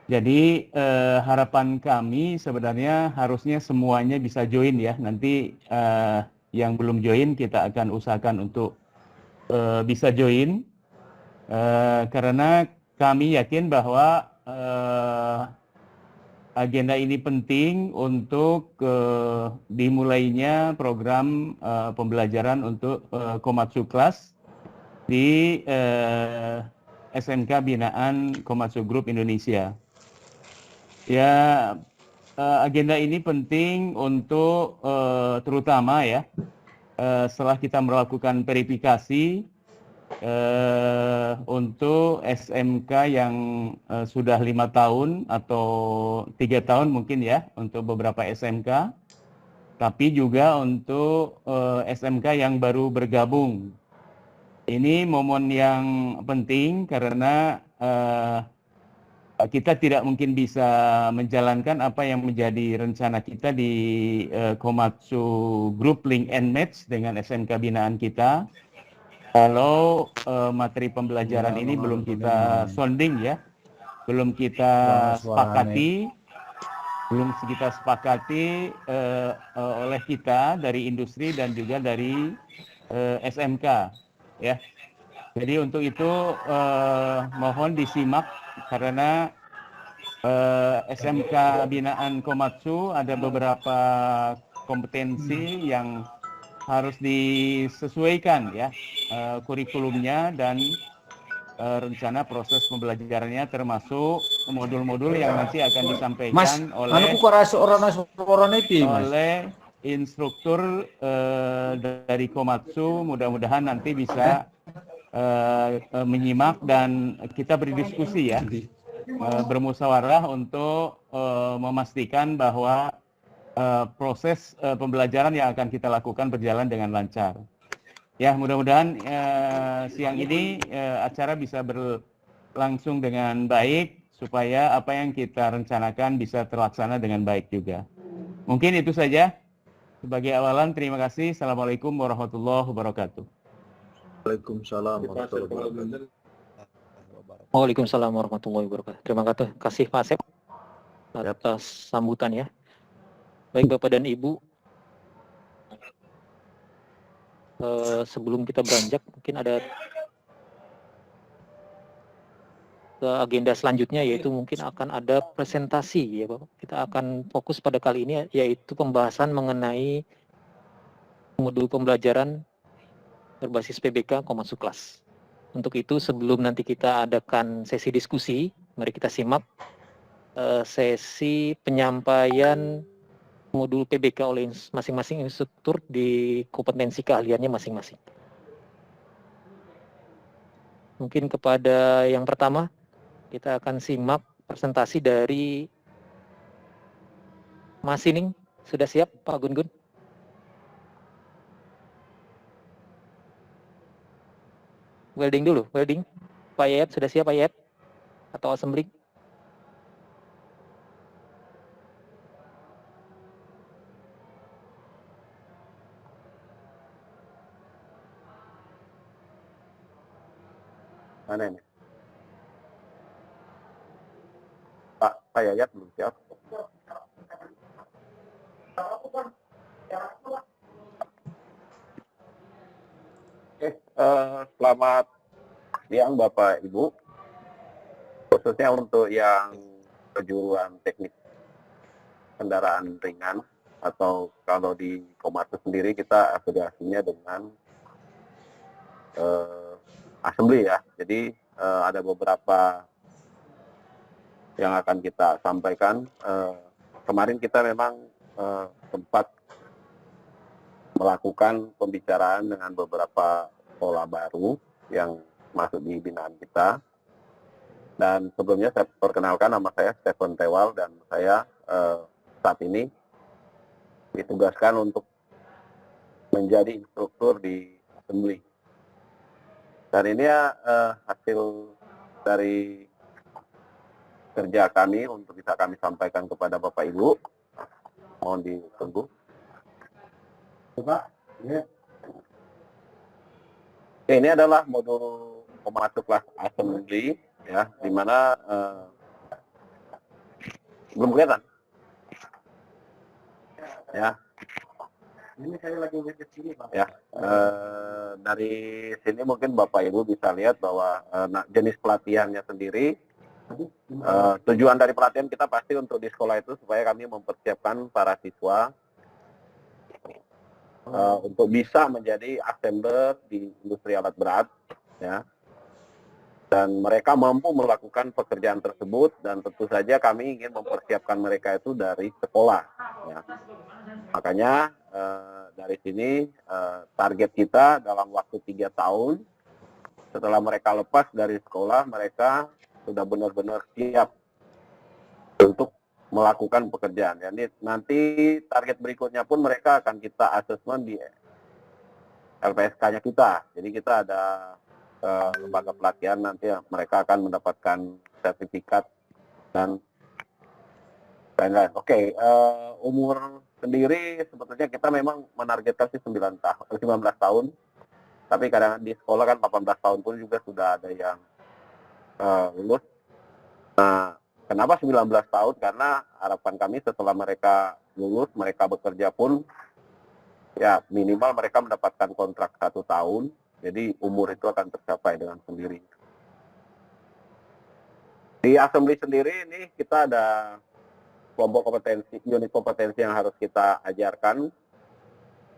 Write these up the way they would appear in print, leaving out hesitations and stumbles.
Jadi harapan kami sebenarnya harusnya semuanya bisa join ya. Nanti yang belum join kita akan usahakan untuk bisa join karena kami yakin bahwa agenda ini penting untuk dimulainya program pembelajaran untuk Komatsu Class di SMK Binaan Komatsu Group Indonesia. Ya, agenda ini penting untuk terutama ya setelah kita melakukan verifikasi untuk SMK yang sudah 5 tahun atau 3 tahun mungkin ya untuk beberapa SMK, tapi juga untuk SMK yang baru bergabung. Ini momen yang penting karena kita tidak mungkin bisa menjalankan apa yang menjadi rencana kita di Komatsu Group Link and Match dengan SMK binaan kita kalau materi pembelajaran ini belum kita sounding ya, belum kita sepakati oleh kita dari industri dan juga dari SMK ya. Jadi untuk itu mohon disimak karena SMK binaan Komatsu ada beberapa kompetensi yang harus disesuaikan ya kurikulumnya dan rencana proses pembelajarannya termasuk modul-modul yang nanti akan disampaikan oleh instruktur dari Komatsu. Mudah-mudahan nanti bisa menyimak dan kita berdiskusi ya, bermusyawarah untuk memastikan bahwa proses pembelajaran yang akan kita lakukan berjalan dengan lancar. Ya, mudah-mudahan siang ini acara bisa berlangsung dengan baik supaya apa yang kita rencanakan bisa terlaksana dengan baik juga. Mungkin itu saja sebagai awalan. Terima kasih. Assalamualaikum warahmatullahi wabarakatuh. Waalaikumsalam warahmatullahi wabarakatuh. Waalaikumsalam warahmatullahi wabarakatuh. Terima kasih Pak Asep atas sambutannya. Baik Bapak dan Ibu, sebelum kita beranjak mungkin ada agenda selanjutnya, yaitu mungkin akan ada presentasi ya Bapak. Kita akan fokus pada kali ini yaitu pembahasan mengenai modul pembelajaran berbasis PBK Komatsu Class. Untuk itu sebelum nanti kita adakan sesi diskusi, mari kita simak sesi penyampaian modul PBK oleh masing-masing instruktur di kompetensi keahliannya masing-masing. Mungkin kepada yang pertama, kita akan simak presentasi dari Mas Sining. Sudah siap Pak Gun-Gun? Welding dulu, welding. Pak Yayat, sudah siap Pak Yayat? Atau assembly? Mana ini? Pak Yayat belum siap. Selamat siang Bapak Ibu. Khususnya untuk yang kejuruan teknik kendaraan ringan atau kalau di Komatsu sendiri kita afiliasinya dengan assembly ya. Jadi ada beberapa yang akan kita sampaikan. Kemarin kita memang sempat melakukan pembicaraan dengan beberapa pola baru yang masuk di binaan kita. Dan sebelumnya saya perkenalkan, nama saya Stephen Tewal dan saya saat ini ditugaskan untuk menjadi instruktur di assembly. Dan ini hasil dari kerja kami untuk bisa kami sampaikan kepada Bapak Ibu. Mohon ditunggu. Coba, ya. Ini adalah modul Komatsu Class Assembly, ya, di mana Belum kelihatan? Ya. Ini saya lagi ke sini, Pak. Ya. Dari sini mungkin Bapak Ibu bisa lihat bahwa jenis pelatihannya sendiri, tujuan dari pelatihan kita pasti untuk di sekolah itu supaya kami mempersiapkan para siswa untuk bisa menjadi assembler di industri alat berat, ya. Dan mereka mampu melakukan pekerjaan tersebut, dan tentu saja kami ingin mempersiapkan mereka itu dari sekolah, ya. Makanya dari sini target kita dalam waktu 3 tahun setelah mereka lepas dari sekolah, mereka sudah benar-benar siap untuk melakukan pekerjaan. Jadi nanti target berikutnya pun mereka akan kita asesmen di LPSK-nya kita. Jadi kita ada lembaga pelatihan, nanti mereka akan mendapatkan sertifikat dan lain-lain. Oke, umur sendiri sebetulnya kita memang menargetkan sih 19 tahun. Tapi kadang di sekolah kan 18 tahun pun juga sudah ada yang lulus. Nah, kenapa 19 tahun? Karena harapan kami setelah mereka lulus, mereka bekerja pun ya minimal mereka mendapatkan kontrak 1 tahun. Jadi umur itu akan tercapai dengan sendiri. Di assembly sendiri ini kita ada kelompok kompetensi, unit kompetensi yang harus kita ajarkan.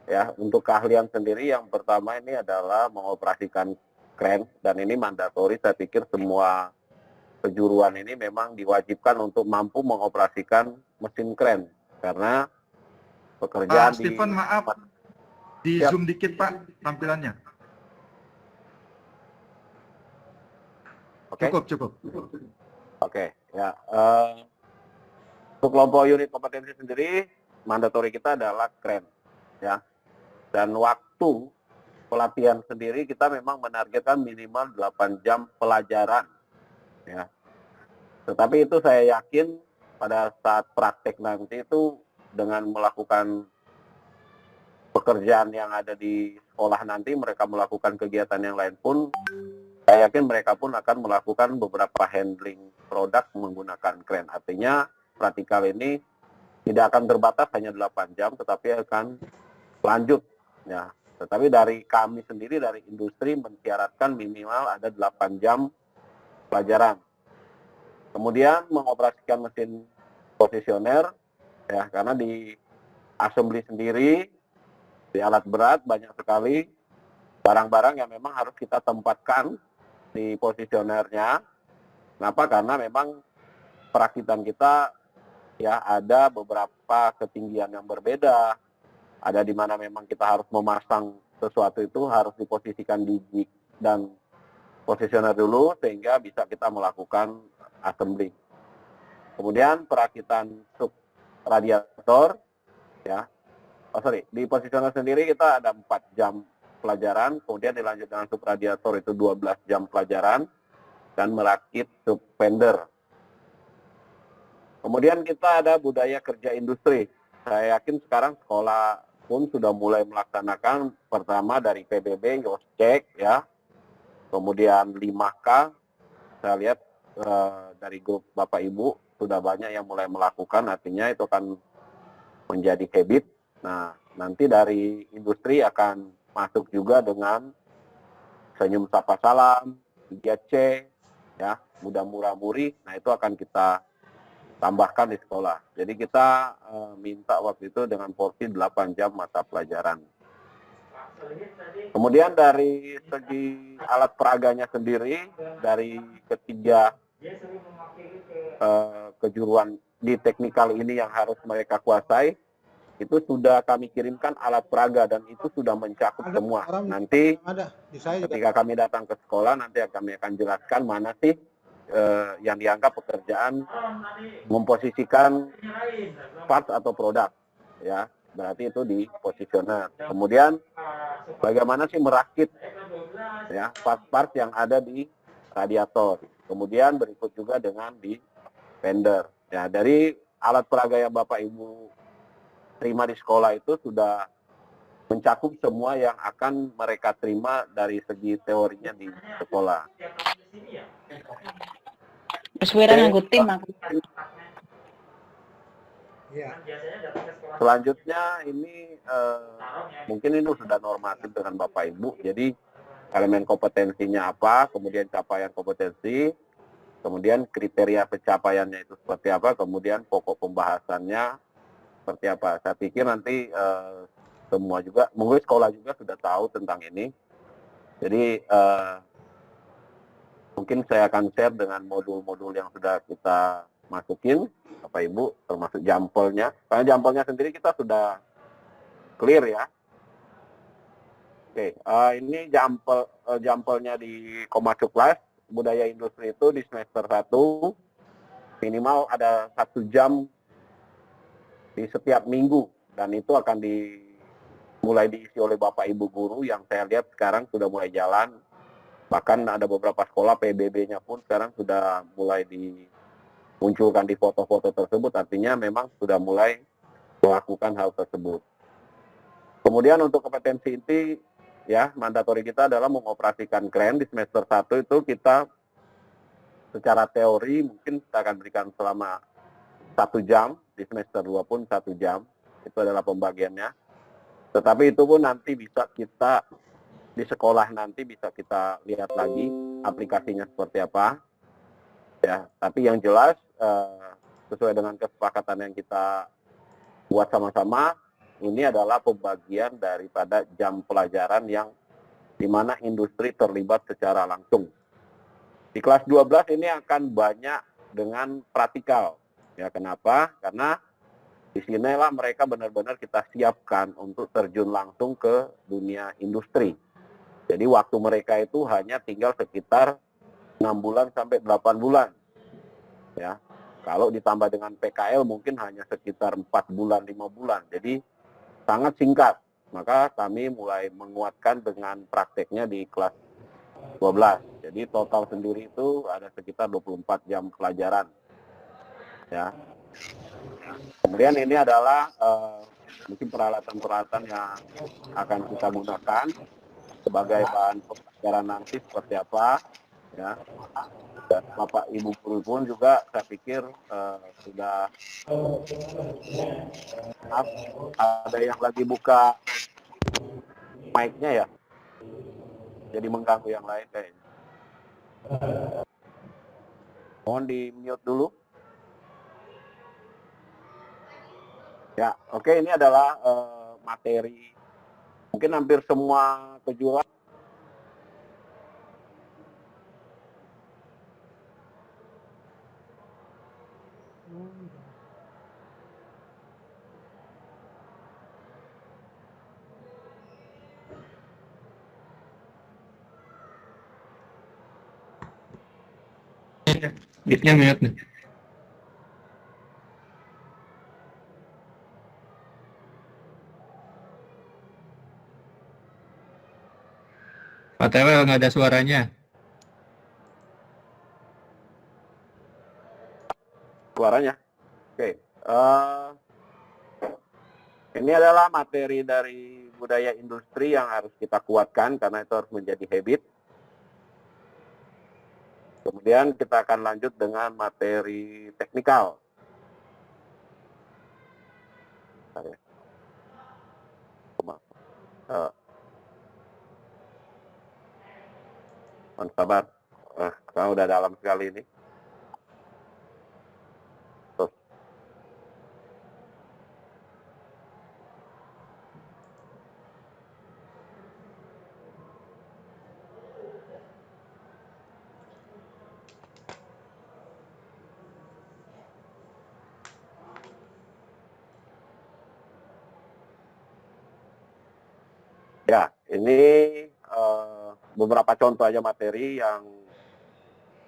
Ya, untuk keahlian sendiri yang pertama ini adalah mengoperasikan kren, dan ini mandatori. Saya pikir semua kejuruan ini memang diwajibkan untuk mampu mengoperasikan mesin kren, karena pekerjaan Stephen, maaf, di zoom dikit Pak tampilannya. Oke. Cukup. Oke, ya. Untuk kelompok unit kompetensi sendiri, mandatori kita adalah kren, ya. Dan waktu pelatihan sendiri kita memang menargetkan minimal 8 jam pelajaran, ya. Tetapi itu saya yakin pada saat praktek nanti itu dengan melakukan pekerjaan yang ada di sekolah nanti, mereka melakukan kegiatan yang lain pun, saya yakin mereka pun akan melakukan beberapa handling produk menggunakan kren. Artinya praktikal ini tidak akan terbatas hanya 8 jam, tetapi akan lanjut, ya. Tetapi dari kami sendiri, dari industri mensyaratkan minimal ada 8 jam pelajaran. Kemudian mengoperasikan mesin posisioner, ya, karena di assembly sendiri, di alat berat banyak sekali barang-barang yang memang harus kita tempatkan di posisionernya. Kenapa? Karena memang perakitan kita ya ada beberapa ketinggian yang berbeda. Ada di mana memang kita harus memasang sesuatu itu harus diposisikan di jig dan posisioner dulu sehingga bisa kita melakukan assembly. Kemudian perakitan sub radiator, ya. Di posisioner sendiri kita ada 4 jam pelajaran, kemudian dilanjut dengan sub radiator itu 12 jam pelajaran, dan merakit sub fender. Kemudian kita ada budaya kerja industri. Saya yakin sekarang sekolah pun sudah mulai melaksanakan pertama dari PBB, Yoscheck, ya. Kemudian 5K, saya lihat dari grup Bapak Ibu sudah banyak yang mulai melakukan, artinya itu akan menjadi habit. Nah, nanti dari industri akan masuk juga dengan senyum sapa salam, 3C, ya, mudah murah muri. Nah, itu akan kita tambahkan di sekolah. Jadi kita minta waktu itu dengan porsi 8 jam mata pelajaran. Kemudian dari segi alat peraganya sendiri, dari ketiga kejuruan di teknikal ini yang harus mereka kuasai, itu sudah kami kirimkan alat peraga dan itu sudah mencakup semua. Nanti ketika kami datang ke sekolah, nanti kami akan jelaskan mana sih yang dianggap pekerjaan memposisikan parts atau produk, ya. Berarti itu di positioner. Kemudian bagaimana sih merakit, ya, part-part yang ada di radiator. Kemudian berikut juga dengan di fender. Ya, dari alat peraga yang Bapak Ibu terima di sekolah itu sudah mencakup semua yang akan mereka terima dari segi teorinya di sekolah. Bersuara nganggo tim aku. Selanjutnya ini mungkin ini sudah normatif dengan Bapak Ibu. Jadi elemen kompetensinya apa, kemudian capaian kompetensi, kemudian kriteria pencapaiannya itu seperti apa, kemudian pokok pembahasannya seperti apa. Saya pikir nanti semua juga, mungkin sekolah juga sudah tahu tentang ini. Jadi mungkin saya akan share dengan modul-modul yang sudah kita masukin, Bapak Ibu, termasuk jampelnya. Karena jampelnya sendiri kita sudah clear ya. Oke, ini jampelnya di Komasuklas budaya industri itu di semester 1 minimal ada 1 jam di setiap minggu, dan itu akan mulai diisi oleh Bapak Ibu guru yang saya lihat sekarang sudah mulai jalan. Bahkan ada beberapa sekolah PBB-nya pun sekarang sudah mulai dimunculkan di foto-foto tersebut, artinya memang sudah mulai melakukan hal tersebut. Kemudian untuk kompetensi inti ya, mandatori kita adalah mengoperasikan kren di semester 1 itu kita secara teori mungkin kita akan berikan selama 1 jam, di semester 2 pun 1 jam, itu adalah pembagiannya. Tetapi itu pun nanti bisa kita, di sekolah nanti bisa kita lihat lagi aplikasinya seperti apa. Ya, tapi yang jelas sesuai dengan kesepakatan yang kita buat sama-sama, ini adalah pembagian daripada jam pelajaran yang di mana industri terlibat secara langsung. Di kelas 12 ini akan banyak dengan praktikal. Ya, kenapa? Karena di sinilah mereka benar-benar kita siapkan untuk terjun langsung ke dunia industri. Jadi waktu mereka itu hanya tinggal sekitar 6 bulan sampai 8 bulan. Ya. Kalau ditambah dengan PKL mungkin hanya sekitar 4 bulan, 5 bulan. Jadi sangat singkat. Maka kami mulai menguatkan dengan prakteknya di kelas 12. Jadi total sendiri itu ada sekitar 24 jam pelajaran. Ya. Kemudian ini adalah mungkin peralatan-peralatan yang akan kita gunakan sebagai bahan pelajaran nanti seperti apa. Ya. Dan Bapak Ibu guru pun juga saya pikir sudah ada yang lagi buka mic-nya ya, jadi mengganggu yang lain kayaknya. Mohon di mute dulu. Ya, oke, ini adalah materi. Mungkin hampir semua kejuaraan. Mic-nya mute nih. Pak Tewel nggak ada suaranya. Suaranya. Oke. Ini adalah materi dari budaya industri yang harus kita kuatkan karena itu harus menjadi habit. Kemudian kita akan lanjut dengan materi teknikal. Mohon sabar, karena udah dalam sekali ini. Terus. Ya, ini beberapa contoh aja materi yang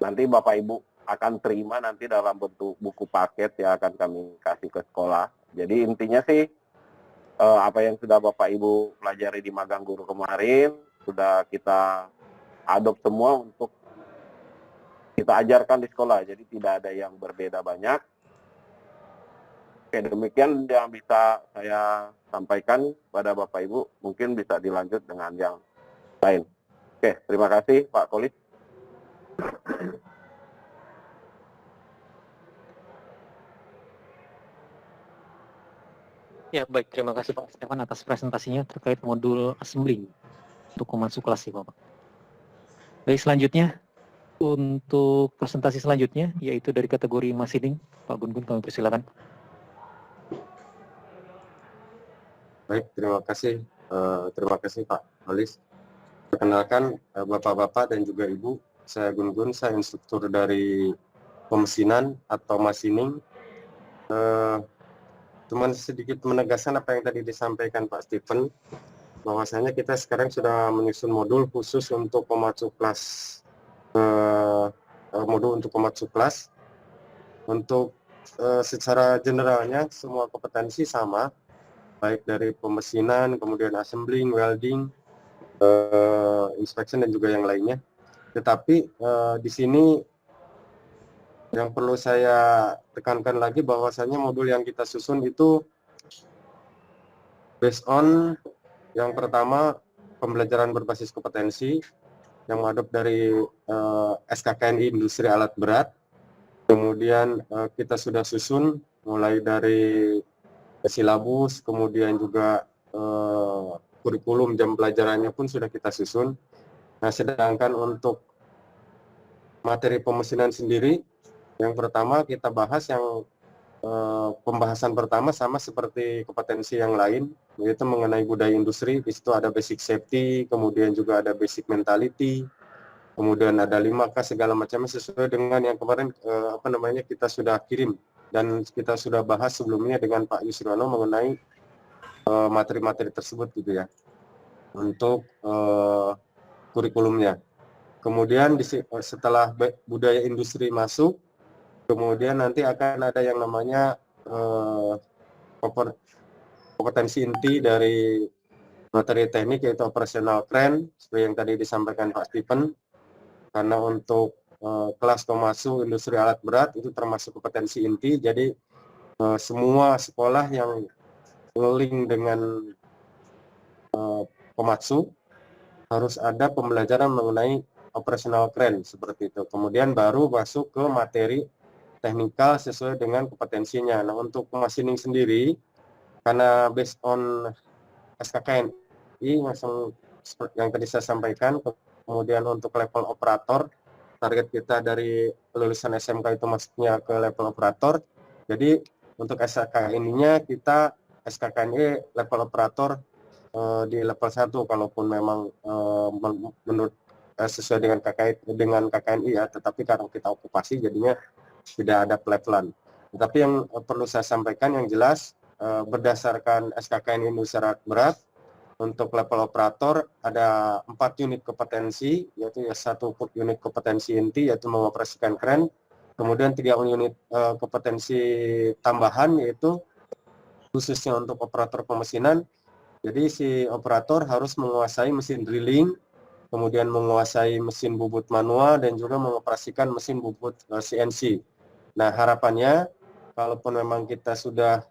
nanti Bapak Ibu akan terima nanti dalam bentuk buku paket yang akan kami kasih ke sekolah. Jadi intinya sih apa yang sudah Bapak Ibu pelajari di magang guru kemarin sudah kita adopt semua untuk kita ajarkan di sekolah. Jadi tidak ada yang berbeda banyak. Oke, demikian yang bisa saya sampaikan pada Bapak Ibu. Mungkin bisa dilanjut dengan yang lain. Oke, terima kasih Pak Kolis. Ya, baik. Terima kasih Pak Stefan atas presentasinya terkait modul assembly untuk Komatsu kelas ya, Bapak. Baik, selanjutnya untuk presentasi selanjutnya yaitu dari kategori machining. Pak Gun-Gun, kami persilakan. Baik, terima kasih Pak Alis. Perkenalkan Bapak-Bapak dan juga Ibu, saya Gun-Gun, saya instruktur dari pemesinan atau machining. Cuman sedikit menegaskan apa yang tadi disampaikan Pak Stephen, bahwasanya kita sekarang sudah menyusun modul khusus untuk Komatsu kelas, modul untuk Komatsu kelas. Untuk secara generalnya semua kompetensi sama, baik dari pemesinan, kemudian assembling, welding, inspection dan juga yang lainnya. Tetapi di sini yang perlu saya tekankan lagi bahwasanya modul yang kita susun itu based on yang pertama pembelajaran berbasis kompetensi yang mengadop dari SKKNI Industri Alat Berat. Kemudian kita sudah susun mulai dari silabus, kemudian juga kurikulum jam pelajarannya pun sudah kita susun. Nah, sedangkan untuk materi pemesinan sendiri, yang pertama kita bahas yang pembahasan pertama sama seperti kompetensi yang lain, yaitu mengenai budaya industri. Di situ ada basic safety, kemudian juga ada basic mentality, kemudian ada 5K segala macamnya sesuai dengan yang kemarin kita sudah kirim dan kita sudah bahas sebelumnya dengan Pak Yusriono mengenai materi-materi tersebut gitu ya untuk kurikulumnya. Kemudian setelah budaya industri masuk, kemudian nanti akan ada yang namanya kompetensi inti dari materi teknik yaitu operasional crane seperti yang tadi disampaikan Pak Stephen. Karena untuk kelas Komatsu industri alat berat itu termasuk kompetensi inti, jadi semua sekolah yang link dengan Komatsu harus ada pembelajaran mengenai operasional crane seperti itu. Kemudian baru masuk ke materi teknikal sesuai dengan kompetensinya. Nah, untuk machining sendiri karena based on SKKNI yang tadi saya sampaikan, kemudian untuk level operator target kita dari lulusan SMK itu masuknya ke level operator. Jadi untuk SKKNI-nya kita SKKNI level operator di level 1 kalaupun memang menurut sesuai dengan KKNI ya, tetapi karena kita okupasi jadinya tidak ada pelevelan. Tetapi yang perlu saya sampaikan yang jelas berdasarkan SKKNI Industri Alat Berat untuk level operator ada 4 unit kompetensi, yaitu 1 unit kompetensi inti yaitu mengoperasikan kren, kemudian 3 unit kompetensi tambahan yaitu khususnya untuk operator pemesinan. Jadi si operator harus menguasai mesin drilling, kemudian menguasai mesin bubut manual dan juga mengoperasikan mesin bubut CNC. Nah, harapannya kalaupun memang kita sudah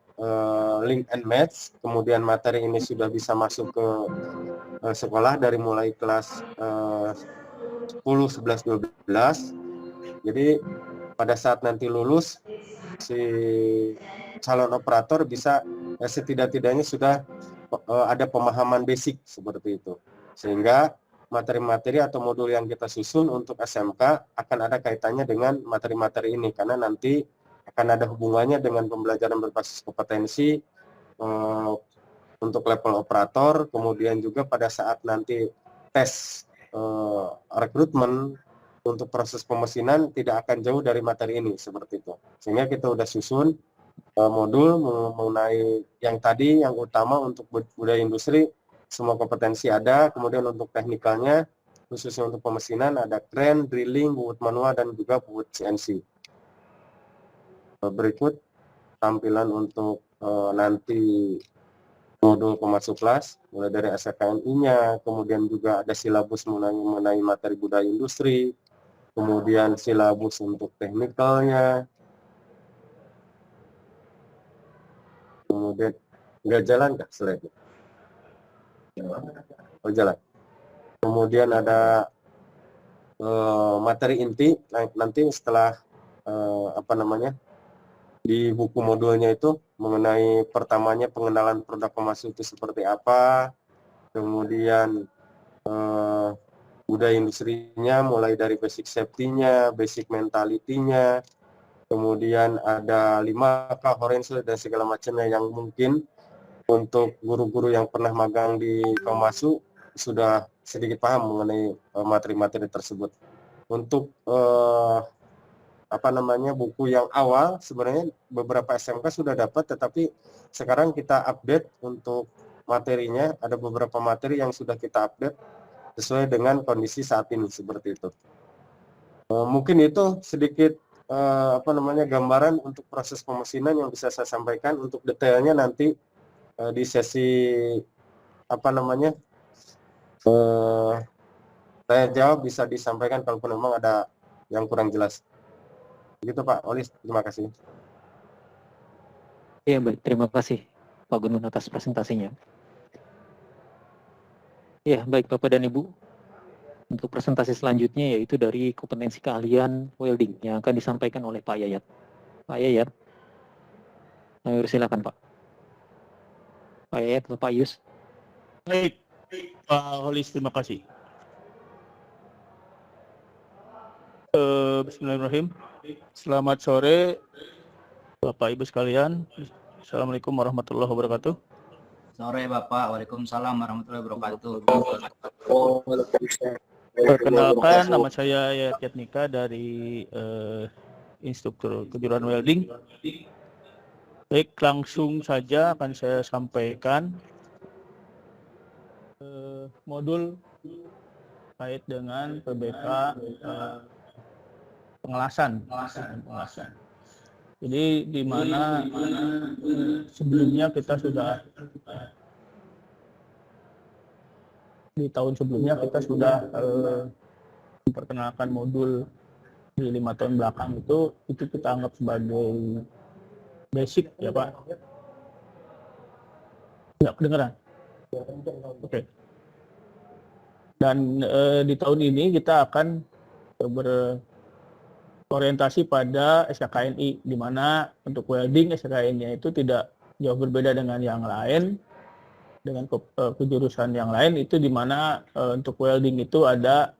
link and match, kemudian materi ini sudah bisa masuk ke sekolah dari mulai kelas 10, 11, 12. Jadi pada saat nanti lulus si calon operator bisa setidak-tidaknya sudah ada pemahaman basic seperti itu. Sehingga materi-materi atau modul yang kita susun untuk SMK akan ada kaitannya dengan materi-materi ini karena nanti akan ada hubungannya dengan pembelajaran berbasis kompetensi untuk level operator, kemudian juga pada saat nanti tes rekrutmen untuk proses pemesinan tidak akan jauh dari materi ini seperti itu. Sehingga kita sudah susun modul mengenai yang tadi yang utama untuk budaya industri semua kompetensi ada, kemudian untuk teknikalnya khususnya untuk pemesinan ada crane, drilling, bubut manual dan juga bubut CNC. Berikut tampilan untuk nanti modul Komatsu kelas mulai dari SKKNI-nya, kemudian juga ada silabus mengenai materi budaya industri, kemudian silabus untuk teknikalnya. Kemudian nggak jalan nggak slide? Oh jalan. Kemudian ada materi inti nanti setelah di buku modulnya itu mengenai pertamanya pengenalan produk pemasuk itu seperti apa, kemudian budaya industrinya mulai dari basic safety-nya, basic mentality-nya, kemudian ada 5K, Horensel dan segala macamnya yang mungkin untuk guru-guru yang pernah magang di Komasu sudah sedikit paham mengenai materi-materi tersebut. Untuk buku yang awal sebenarnya beberapa SMK sudah dapat, tetapi sekarang kita update untuk materinya. Ada beberapa materi yang sudah kita update sesuai dengan kondisi saat ini seperti itu. Mungkin itu sedikit gambaran untuk proses pemesinan yang bisa saya sampaikan. Untuk detailnya nanti di sesi saya jawab, bisa disampaikan kalau memang ada yang kurang jelas. Begitu Pak Olis, terima kasih. Ya, baik. Terima kasih Pak Gunun atas presentasinya. Ya, baik Bapak dan Ibu. Untuk presentasi selanjutnya yaitu dari kompetensi keahlian welding yang akan disampaikan oleh Pak Yayat. Pak Yayat, silakan Pak. Pak Yayat atau Pak Yus? Baik, Pak Holis, terima kasih. Bismillahirrahmanirrahim. Selamat sore, Bapak Ibu sekalian. Assalamualaikum warahmatullahi wabarakatuh. Sore Bapak, Waalaikumsalam warahmatullahi wabarakatuh. Perkenalkan, nama saya Yayat Nika dari Instruktur Kejuruan Welding. Baik, langsung saja akan saya sampaikan modul terkait dengan PBK pengelasan. Jadi di mana sebelumnya kita sudah di tahun sebelumnya kita sudah memperkenalkan modul di 5 tahun belakang itu kita anggap sebagai basic ya Pak. Nggak kedengeran? Oke. Dan di tahun ini kita akan berorientasi pada SKKNI, di mana untuk welding SKKNI itu tidak jauh berbeda dengan yang lain, dengan kejurusan yang lain, itu di mana untuk welding itu ada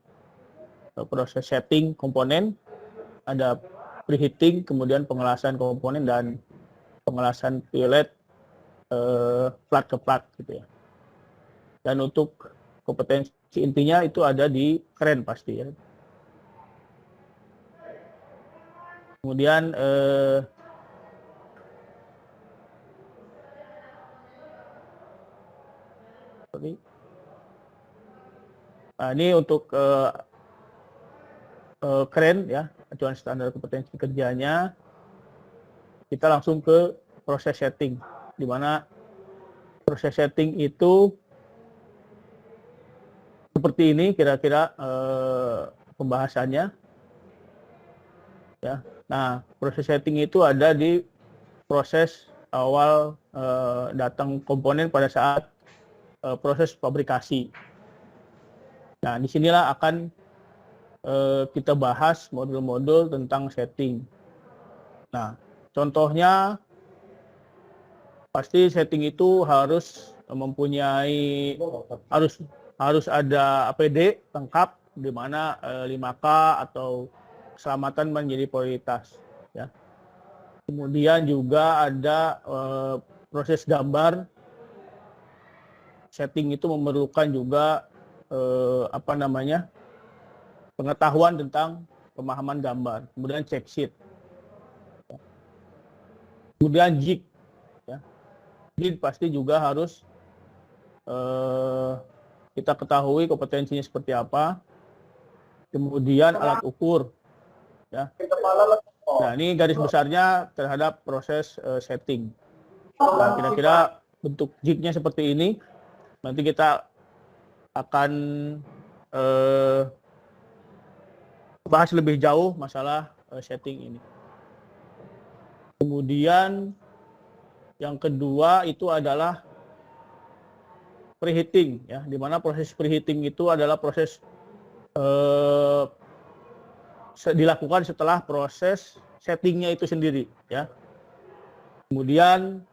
proses setting komponen, ada preheating, kemudian pengelasan komponen dan pengelasan pilot plat ke plat gitu ya. Dan untuk kompetensi intinya itu ada di kren pasti ya. Kemudian ini untuk keren ya, acuan standar kompetensi kerjanya. Kita langsung ke proses setting, di mana proses setting itu seperti ini kira-kira pembahasannya ya. Nah, proses setting itu ada di proses awal datang komponen pada saat proses fabrikasi. Nah, disinilah akan kita bahas modul-modul tentang setting. Nah, contohnya pasti setting itu harus mempunyai harus ada APD lengkap, di mana 5K atau keselamatan menjadi prioritas ya. Kemudian juga ada proses gambar. Setting itu memerlukan juga pengetahuan tentang pemahaman gambar. Kemudian check sheet. Kemudian jig ya. Jig pasti juga harus kita ketahui kompetensinya seperti apa. Kemudian alat ukur ya. Nah, ini garis besarnya terhadap proses setting. Nah, kira-kira bentuk jignya seperti ini. Nanti kita akan bahas lebih jauh masalah setting ini. Kemudian yang kedua itu adalah preheating ya, di mana proses preheating itu adalah proses dilakukan setelah proses settingnya itu sendiri ya. Kemudian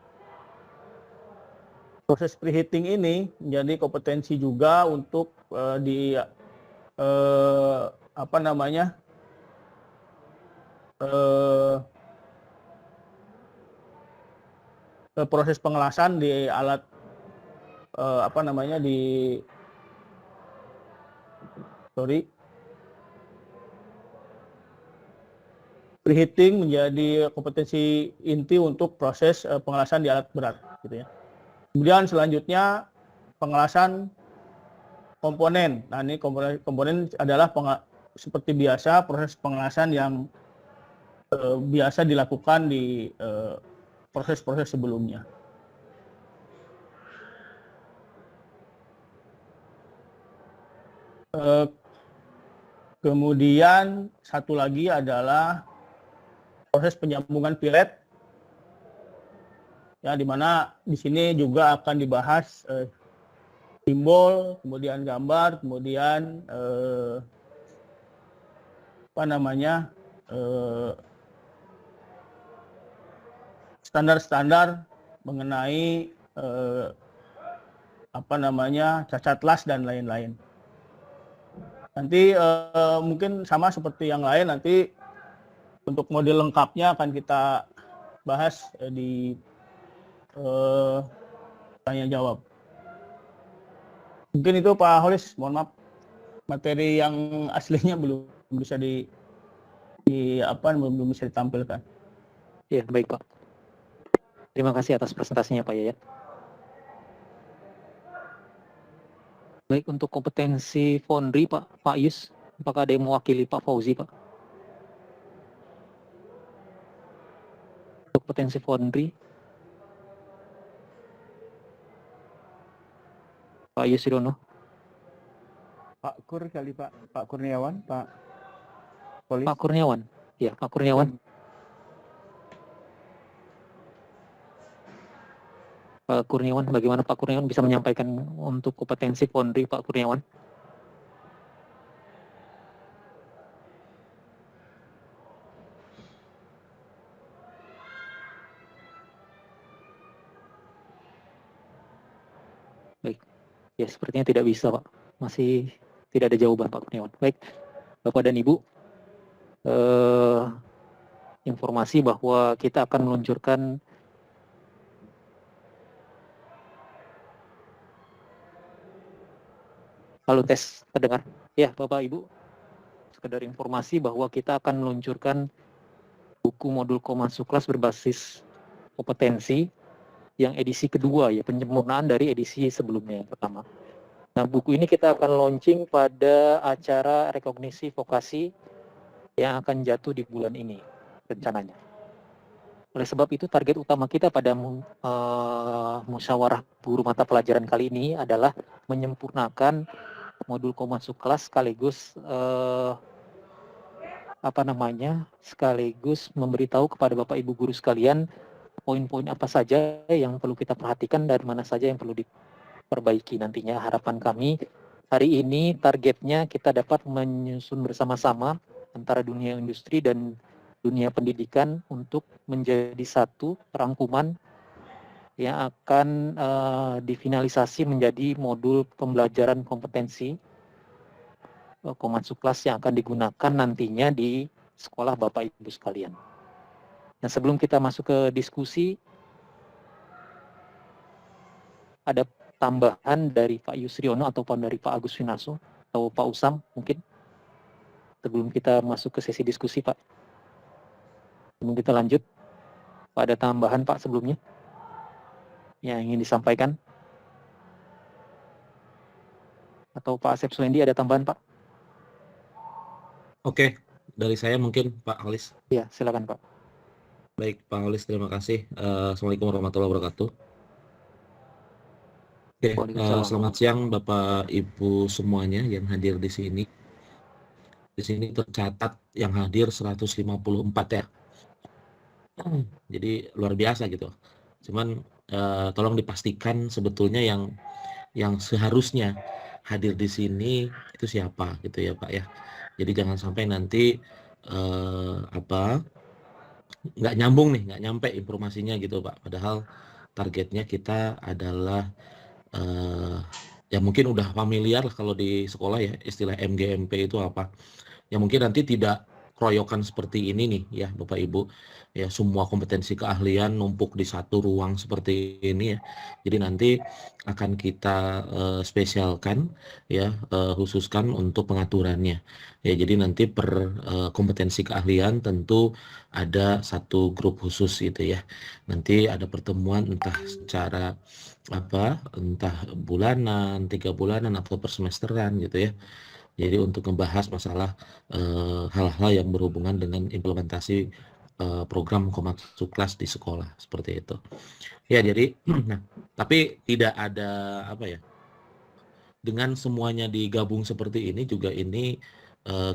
proses preheating ini menjadi kompetensi juga untuk proses pengelasan di alat preheating menjadi kompetensi inti untuk proses pengelasan di alat berat, gitu ya. Kemudian selanjutnya pengelasan komponen. Nah, ini komponen adalah seperti biasa proses pengelasan yang biasa dilakukan di proses-proses sebelumnya. Kemudian satu lagi adalah proses penyambungan pilet, ya, di mana di sini juga akan dibahas simbol, kemudian gambar, kemudian standar-standar mengenai cacat las dan lain-lain. Nanti mungkin sama seperti yang lain, nanti untuk model lengkapnya akan kita bahas di tanya jawab. Mungkin itu Pak Holis, mohon maaf materi yang aslinya belum bisa belum bisa ditampilkan. Ya, baik Pak. Terima kasih atas presentasinya Pak Yayat. Baik, untuk kompetensi Foundry Pak Yus, apakah ada yang mewakili Pak Fauzi Pak? Untuk kompetensi Foundry, Pak Yusriono. Pak Kur kali Pak Kurniawan, Pak Polis. Pak Kurniawan, ya Pak Kurniawan. Pak Kurniawan, bagaimana Pak Kurniawan bisa menyampaikan untuk kompetensi Foundry Pak Kurniawan? Baik, ya sepertinya tidak bisa Pak, masih tidak ada jawaban Pak Kurniawan. Baik, Bapak dan Ibu, informasi bahwa kita akan meluncurkan halo tes terdengar? Ya Bapak Ibu, sekedar informasi bahwa kita akan meluncurkan buku modul Komatsu Class berbasis kompetensi yang edisi kedua, ya, penyempurnaan dari edisi sebelumnya yang pertama. Nah, buku ini kita akan launching pada acara rekognisi vokasi yang akan jatuh di bulan ini rencananya. Oleh sebab itu target utama kita pada musyawarah guru mata pelajaran kali ini adalah menyempurnakan modul Komatsu Class sekaligus sekaligus memberitahu kepada Bapak Ibu guru sekalian poin-poin apa saja yang perlu kita perhatikan dan mana saja yang perlu diperbaiki nantinya. Harapan kami hari ini targetnya kita dapat menyusun bersama-sama antara dunia industri dan dunia pendidikan untuk menjadi satu rangkuman yang akan difinalisasi menjadi modul pembelajaran kompetensi Komatsu Class yang akan digunakan nantinya di sekolah Bapak Ibu sekalian. Nah, sebelum kita masuk ke diskusi, ada tambahan dari Pak Yusriono ataupun dari Pak Agus Winarso atau Pak Usam mungkin sebelum kita masuk ke sesi diskusi Pak. Sebelum kita lanjut, Pak, ada tambahan Pak sebelumnya yang ingin disampaikan? Atau Pak Asep Suendi ada tambahan Pak? Oke, dari saya mungkin Pak Holis. Ya, silakan Pak. Baik, Pak Holis, terima kasih. Assalamualaikum warahmatullahi wabarakatuh. Oke, selamat siang Bapak Ibu semuanya yang hadir di sini. Di sini tercatat yang hadir 154 ya. Jadi luar biasa gitu. Cuman tolong dipastikan sebetulnya yang seharusnya hadir di sini itu siapa gitu ya Pak ya. Jadi jangan sampai nanti nggak nyambung nih, nggak nyampe informasinya gitu Pak. Padahal targetnya kita adalah ya mungkin udah familiar lah kalau di sekolah ya istilah MGMP itu apa. Ya mungkin nanti tidak keroyokan seperti ini nih ya Bapak Ibu. Ya semua kompetensi keahlian numpuk di satu ruang seperti ini ya. Jadi nanti akan kita spesialkan ya, khususkan untuk pengaturannya. Ya jadi nanti per kompetensi keahlian tentu ada satu grup khusus gitu ya. Nanti ada pertemuan entah secara entah bulanan, 3 bulanan atau per semesteran gitu ya. Jadi untuk membahas masalah hal-hal yang berhubungan dengan implementasi program Komatsu Kelas di sekolah seperti itu. Ya jadi, nah, tapi tidak ada dengan semuanya digabung seperti ini juga ini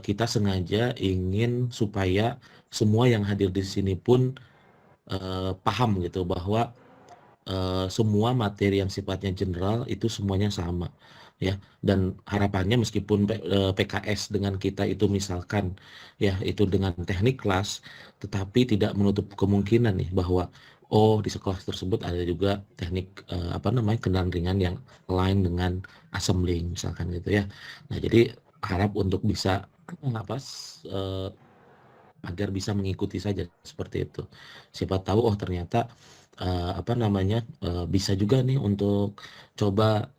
kita sengaja ingin supaya semua yang hadir di sini pun paham gitu bahwa semua materi yang sifatnya general itu semuanya sama ya, dan harapannya meskipun PKS dengan kita itu misalkan ya itu dengan teknik kelas, tetapi tidak menutup kemungkinan nih bahwa di sekolah tersebut ada juga teknik kendaraan ringan yang lain dengan assembling misalkan gitu ya. Nah jadi harap untuk bisa agar bisa mengikuti saja seperti itu. Siapa tahu ternyata bisa juga nih untuk coba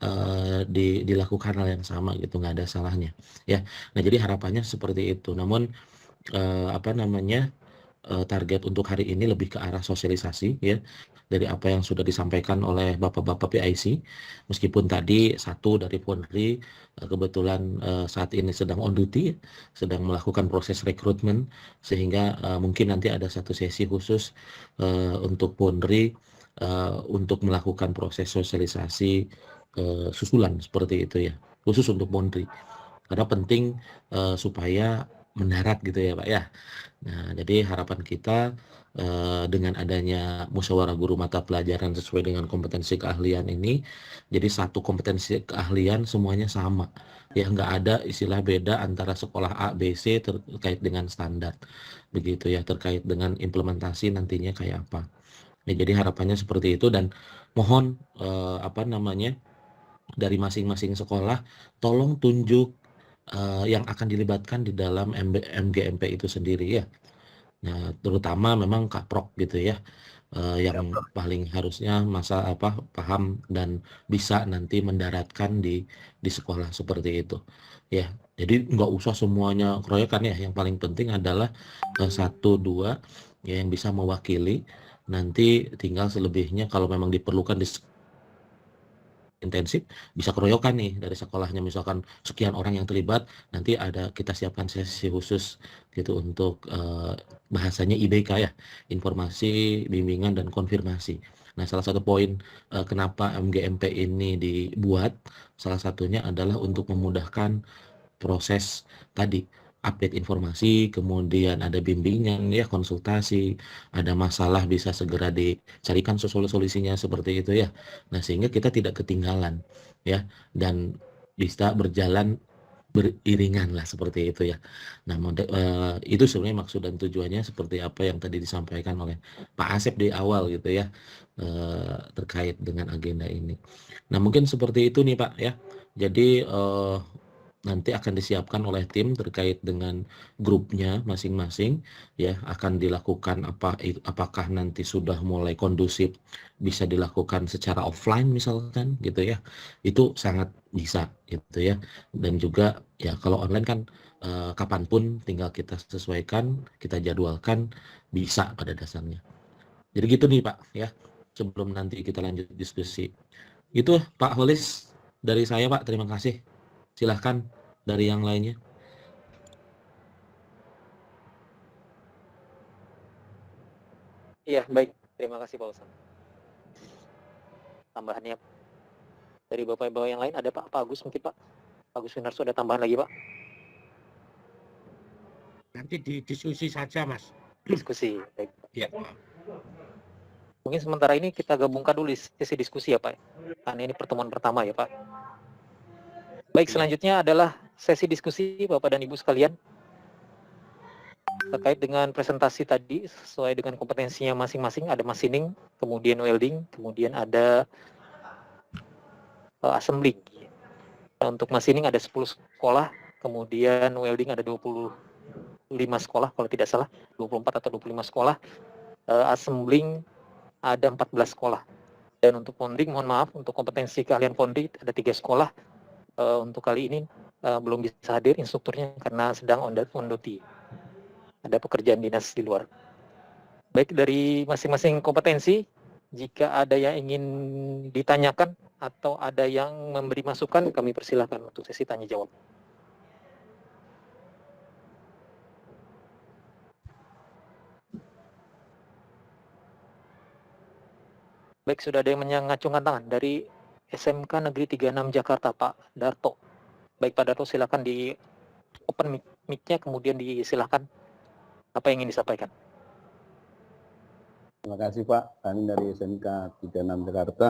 dilakukan hal yang sama gitu, nggak ada salahnya ya. Nah jadi harapannya seperti itu. Namun target untuk hari ini lebih ke arah sosialisasi ya, dari apa yang sudah disampaikan oleh Bapak-Bapak PIC. Meskipun tadi satu dari Pondri kebetulan saat ini sedang on duty, sedang melakukan proses rekrutmen, sehingga mungkin nanti ada satu sesi khusus untuk Pondri untuk melakukan proses sosialisasi susulan seperti itu ya, khusus untuk Pondri. Karena penting supaya mendarat gitu ya Pak ya. Nah, jadi harapan kita dengan adanya musyawarah guru mata pelajaran sesuai dengan kompetensi keahlian ini, jadi satu kompetensi keahlian semuanya sama. Ya, nggak ada istilah beda antara sekolah A, B, C terkait dengan standar. Begitu ya, terkait dengan implementasi nantinya kayak apa. Ya, jadi harapannya seperti itu, dan mohon dari masing-masing sekolah tolong tunjuk yang akan dilibatkan di dalam MGMP itu sendiri ya. Nah, terutama memang Kaprok gitu ya, yang paling harusnya paham dan bisa nanti mendaratkan di sekolah seperti itu. Ya, jadi nggak usah semuanya keroyokan ya. Yang paling penting adalah 1, 2 ya yang bisa mewakili. Nanti tinggal selebihnya kalau memang diperlukan intensif bisa keroyokan nih dari sekolahnya, misalkan sekian orang yang terlibat, nanti ada kita siapkan sesi khusus gitu untuk bahasanya IBK ya, informasi, bimbingan, dan konfirmasi. Nah, salah satu poin kenapa MGMP ini dibuat, salah satunya adalah untuk memudahkan proses tadi, update informasi, kemudian ada bimbingan ya, konsultasi, ada masalah bisa segera dicarikan solusinya seperti itu ya. Nah, sehingga kita tidak ketinggalan ya, dan bisa berjalan beriringan lah seperti itu ya. Nah, itu sebenarnya maksud dan tujuannya seperti apa yang tadi disampaikan oleh Pak Asep di awal gitu ya, terkait dengan agenda ini. Nah, mungkin seperti itu nih Pak ya. Jadi nanti akan disiapkan oleh tim terkait dengan grupnya masing-masing ya, akan dilakukan apakah nanti sudah mulai kondusif bisa dilakukan secara offline misalkan gitu ya, itu sangat bisa gitu ya. Dan juga ya kalau online kan kapanpun tinggal kita sesuaikan, kita jadwalkan, bisa pada dasarnya. Jadi gitu nih Pak ya, sebelum nanti kita lanjut diskusi. Itu Pak Holis dari saya Pak, terima kasih. Silahkan dari yang lainnya. Iya, baik. Terima kasih Pak Ustaz. Tambahannya dari Bapak-Bapak yang lain ada Pak Agus mungkin Pak? Pak Agus Winarso ada tambahan lagi Pak? Nanti didiskusi saja Mas. Diskusi, baik. Ya. Mungkin sementara ini kita gabungkan dulu sesi diskusi ya Pak. Karena ini pertemuan pertama ya Pak. Baik, selanjutnya adalah sesi diskusi Bapak dan Ibu sekalian. terkait dengan presentasi tadi sesuai dengan kompetensinya masing-masing, ada machining, kemudian welding, kemudian ada assembling. Nah, untuk machining ada 10 sekolah, kemudian welding ada 25 sekolah kalau tidak salah, 24 atau 25 sekolah, assembling ada 14 sekolah. Dan untuk founding, mohon maaf, untuk kompetensi keahlian founding ada 3 sekolah. Untuk kali ini belum bisa hadir instrukturnya karena sedang on duty. Ada pekerjaan dinas di luar. Baik, dari masing-masing kompetensi, jika ada yang ingin ditanyakan atau ada yang memberi masukan, kami persilahkan untuk sesi tanya jawab. Baik, sudah ada yang mengacungkan tangan dari SMK Negeri 36 Jakarta, Pak Darto. Baik, Pak Darto, silakan di open mic-nya, kemudian disilakan apa yang ingin disampaikan. Terima kasih Pak, kami dari SMK 36 Jakarta.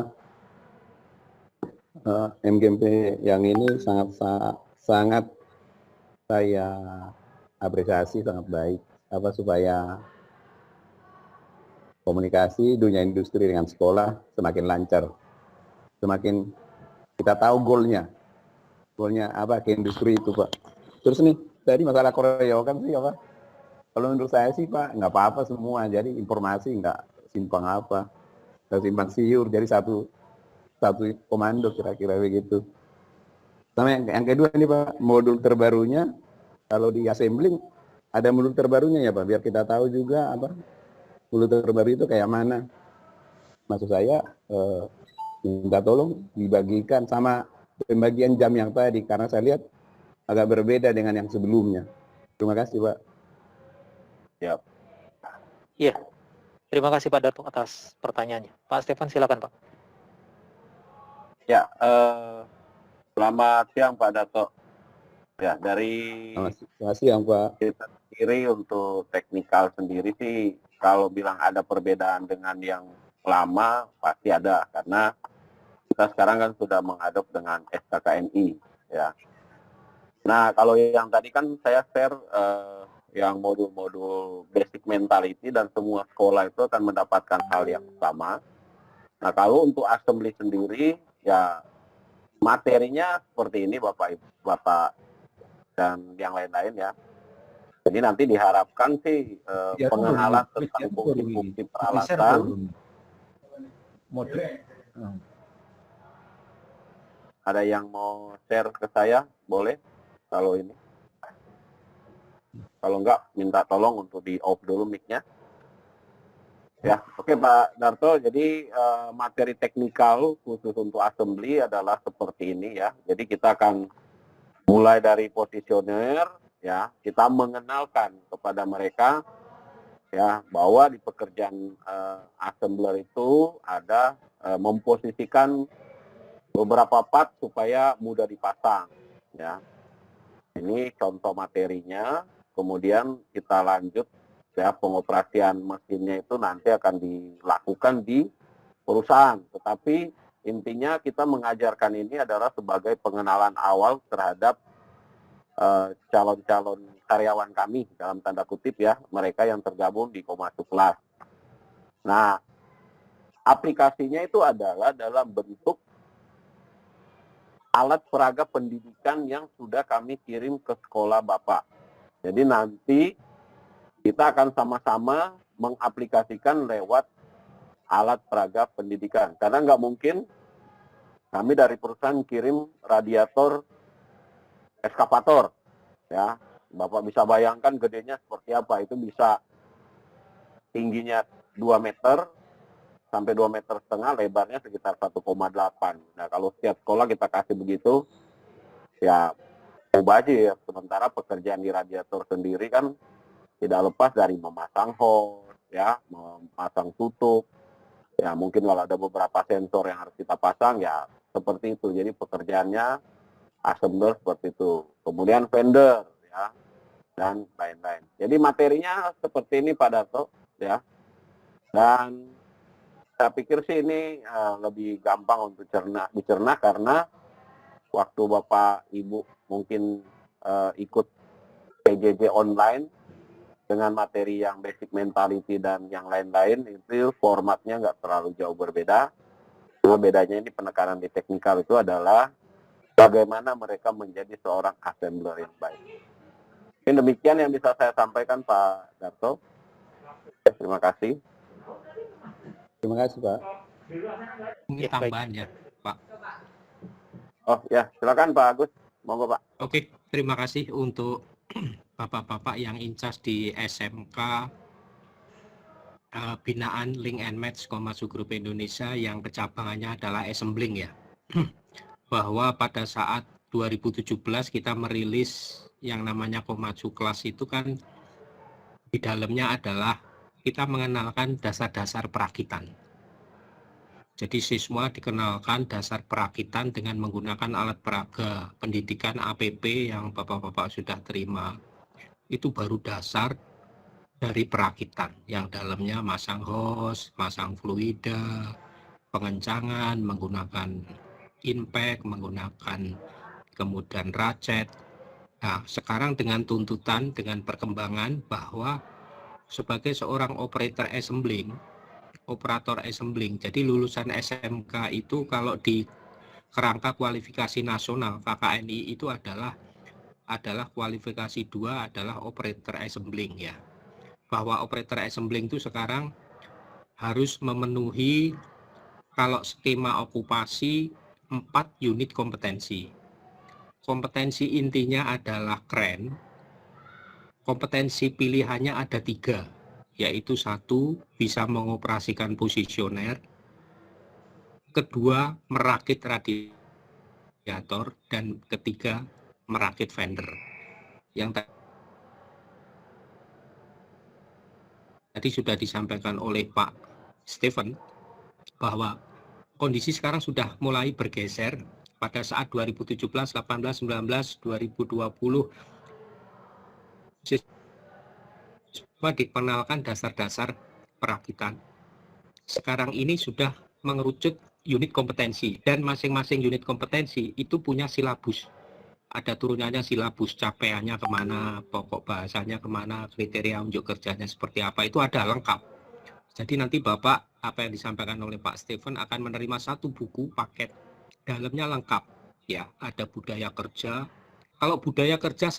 MGMP yang ini sangat saya apresiasi, sangat baik. Supaya komunikasi dunia industri dengan sekolah semakin lancar, semakin kita tahu goalnya apa ke industri itu Pak. Terus nih tadi masalah koreo kan sih apa? Kalau menurut saya sih Pak, nggak apa-apa semua. Jadi informasi nggak simpang siur. Jadi satu komando kira-kira begitu. Sama yang kedua ini Pak, modul terbarunya kalau di assembling ada modul terbarunya ya Pak, biar kita tahu juga apa modul terbaru itu kayak mana. Maksud saya minta tolong dibagikan sama pembagian jam yang tadi karena saya lihat agak berbeda dengan yang sebelumnya. Terima kasih Pak. Siap. Iya, terima kasih Pak Darto atas pertanyaannya. Pak Stefan, silakan Pak. Ya, selamat siang Pak Dato. Ya, dari selamat siang Pak. Kita sendiri untuk teknikal sendiri sih, kalau bilang ada perbedaan dengan yang lama pasti ada, karena kita sekarang kan sudah mengadop dengan SKKNI, ya. Nah, kalau yang tadi kan saya share yang modul-modul basic mentality dan semua sekolah itu akan mendapatkan hal yang sama. Nah, kalau untuk assembly sendiri, ya materinya seperti ini Bapak dan yang lain-lain ya. Jadi nanti diharapkan sih pengenalan tentang fungsi-fungsi peralatan. Ada yang mau share ke saya? Boleh? Kalau ini. Kalau enggak, minta tolong untuk di off dulu mic-nya. Ya, oke Pak Darto. Jadi materi teknikal khusus untuk assembly adalah seperti ini ya. Jadi kita akan mulai dari posisioner, ya. Kita mengenalkan kepada mereka ya bahwa di pekerjaan assembler itu ada memposisikan beberapa part supaya mudah dipasang. Ya, ini contoh materinya. Kemudian kita lanjut. Ya, pengoperasian mesinnya itu nanti akan dilakukan di perusahaan. Tetapi intinya kita mengajarkan ini adalah sebagai pengenalan awal terhadap calon-calon karyawan kami, dalam tanda kutip ya, mereka yang tergabung di Komasuk Kelas. Nah, aplikasinya itu adalah dalam bentuk alat peraga pendidikan yang sudah kami kirim ke sekolah Bapak. Jadi nanti kita akan sama-sama mengaplikasikan lewat alat peraga pendidikan. Karena nggak mungkin kami dari perusahaan kirim radiator eskavator. Ya, Bapak bisa bayangkan gedenya seperti apa. Itu bisa tingginya 2 meter sampai 2,5 meter, lebarnya sekitar 1,8. Nah, kalau setiap sekolah kita kasih begitu, ya mubazir. Sementara pekerjaan di radiator sendiri kan tidak lepas dari memasang hose, ya, memasang tutup, ya mungkin kalau ada beberapa sensor yang harus kita pasang, ya seperti itu. Jadi pekerjaannya assembler seperti itu. Kemudian vendor, ya, dan lain-lain. Jadi materinya seperti ini Pak Dato, ya. Dan saya pikir sih ini lebih gampang untuk dicerna karena waktu Bapak Ibu mungkin ikut PJJ online, dengan materi yang basic mentality dan yang lain-lain, itu formatnya nggak terlalu jauh berbeda. Cuma bedanya ini penekanan di teknikal itu adalah bagaimana mereka menjadi seorang assembler yang baik. Mungkin demikian yang bisa saya sampaikan, Pak Darto. Terima kasih. Terima kasih, Pak. Ini tambahan ya, Pak. Oh ya, silakan Pak Agus. Monggo Pak. Oke, terima kasih untuk bapak-bapak yang incas di SMK binaan Link and Match Komatsu Group Indonesia yang kecabangannya adalah assembling ya. Bahwa pada saat 2017 kita merilis yang namanya Komatsu Class itu kan di dalamnya adalah kita mengenalkan dasar-dasar perakitan. Jadi siswa dikenalkan dasar perakitan dengan menggunakan alat peraga pendidikan APP yang bapak-bapak sudah terima. Itu baru dasar dari perakitan yang dalamnya masang hose, masang fluida, pengencangan, menggunakan impact, menggunakan kemudian ratchet. Nah, sekarang dengan tuntutan, dengan perkembangan bahwa sebagai seorang operator assembling, jadi lulusan SMK itu kalau di kerangka kualifikasi nasional KKNI itu adalah kualifikasi 2 adalah operator assembling ya. Bahwa operator assembling itu sekarang harus memenuhi kalau skema okupasi 4 unit kompetensi. Kompetensi intinya adalah kren. Kompetensi pilihannya ada 3. Yaitu 1, bisa mengoperasikan posisioner, 2, merakit radiator, dan 3, merakit fender. Yang tadi sudah disampaikan oleh Pak Stephen bahwa kondisi sekarang sudah mulai bergeser pada saat 2017, 18, 19, 2020 dikenalkan dasar-dasar perakitan. Sekarang ini sudah mengerucut unit kompetensi dan masing-masing unit kompetensi itu punya silabus. Ada turunannya silabus, capaiannya kemana, pokok bahasanya kemana, kriteria unjuk kerjanya seperti apa, itu ada lengkap. Jadi nanti Bapak, apa yang disampaikan oleh Pak Stephen akan menerima 1 buku paket, dalamnya lengkap. Ya, ada budaya kerja. Kalau budaya kerja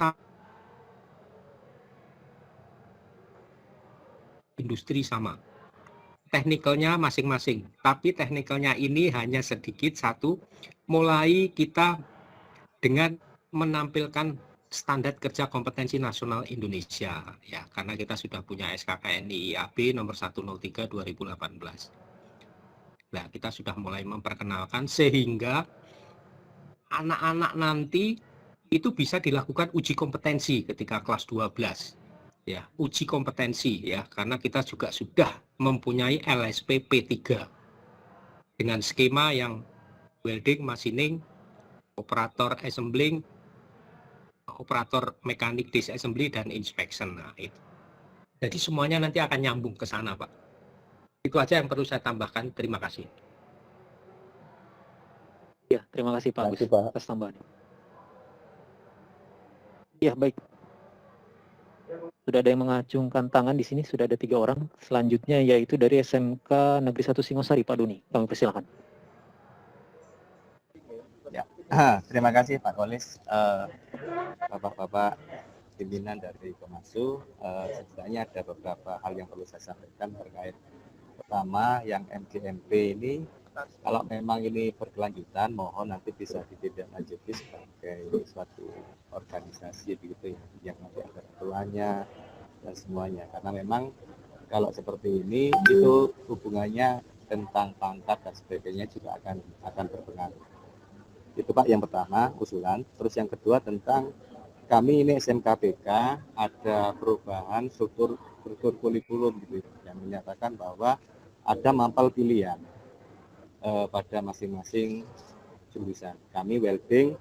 industri sama, teknikalnya masing-masing, tapi teknikalnya ini hanya sedikit 1, mulai kita dengan menampilkan standar kerja kompetensi nasional Indonesia ya, karena kita sudah punya SKKNI IAB nomor 103 2018. Nah, kita sudah mulai memperkenalkan sehingga anak-anak nanti itu bisa dilakukan uji kompetensi ketika kelas 12. Ya, uji kompetensi ya, karena kita juga sudah mempunyai LSP P3 dengan skema yang welding, machining, operator assembling, operator mekanik disassembly dan inspection. Nah, itu. Jadi semuanya nanti akan nyambung ke sana, Pak. Itu aja yang perlu saya tambahkan. Terima kasih. Ya, terima kasih Pak Agus atas tambahannya. Ya, baik. Sudah ada yang mengacungkan tangan di sini, sudah ada 3 orang. Selanjutnya yaitu dari SMK Negeri 1 Singosari, Pak Doni. Kami persilakan. Ya, terima kasih Pak Kolis. Bapak-bapak pimpinan dari Komatsu, sebenarnya ada beberapa hal yang perlu saya sampaikan terkait. Pertama, yang MGMP ini, kalau memang ini berkelanjutan, mohon nanti bisa ditindaklanjuti sebagai suatu organisasi begitu ya, yang nanti ada ketuanya dan semuanya. Karena memang kalau seperti ini itu hubungannya tentang pangkat dan sebagainya juga akan berpengaruh. Itu Pak yang pertama usulan. Terus yang kedua tentang kami ini SMKPK ada perubahan struktur kurikulum gitu yang menyatakan bahwa ada mapel pilihan pada masing-masing jurusan. Kami welding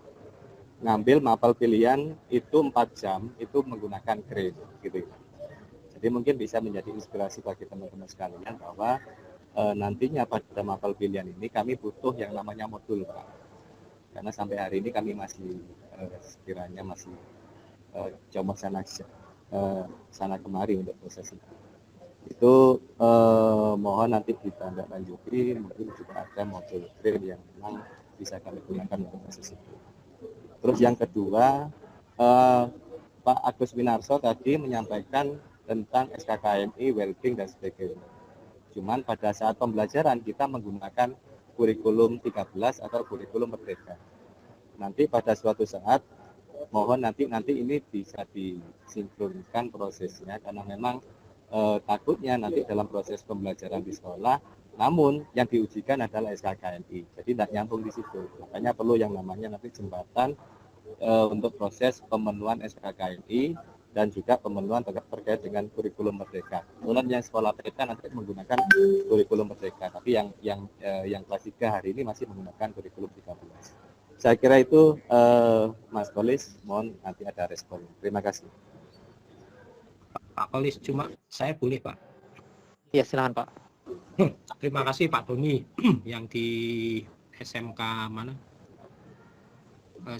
ngambil mapel pilihan itu 4 jam itu menggunakan crane gitu. Jadi mungkin bisa menjadi inspirasi bagi teman-teman sekalian bahwa nantinya pada mapel pilihan ini kami butuh yang namanya modul Pak. Karena sampai hari ini kami masih sekiranya masih comosan aja. sana kemari untuk proses itu mohon nanti ditindaklanjuti, mungkin juga ada modul train yang memang bisa kami gunakan untuk proses itu. Terus yang kedua, Pak Agus Winarso tadi menyampaikan tentang SKKNI, welding dan sebagainya. Cuman pada saat pembelajaran kita menggunakan kurikulum 13 atau kurikulum merdeka. Nanti pada suatu saat mohon nanti ini bisa disinkronkan prosesnya, karena memang takutnya nanti dalam proses pembelajaran di sekolah, namun yang diujikan adalah SKKNI, jadi tidak nyambung di situ. Makanya perlu yang namanya nanti jembatan untuk proses pemenuhan SKKNI dan juga pemenuhan terkait dengan kurikulum merdeka. Kemudian yang sekolah PK nanti menggunakan kurikulum merdeka, tapi yang kelas 3 hari ini masih menggunakan kurikulum 13. Saya kira itu Mas Kolis, mohon nanti ada respon. Terima kasih. Pak Kolis, cuma saya boleh Pak. Ya silakan Pak. Terima kasih Pak Doni yang di SMK mana?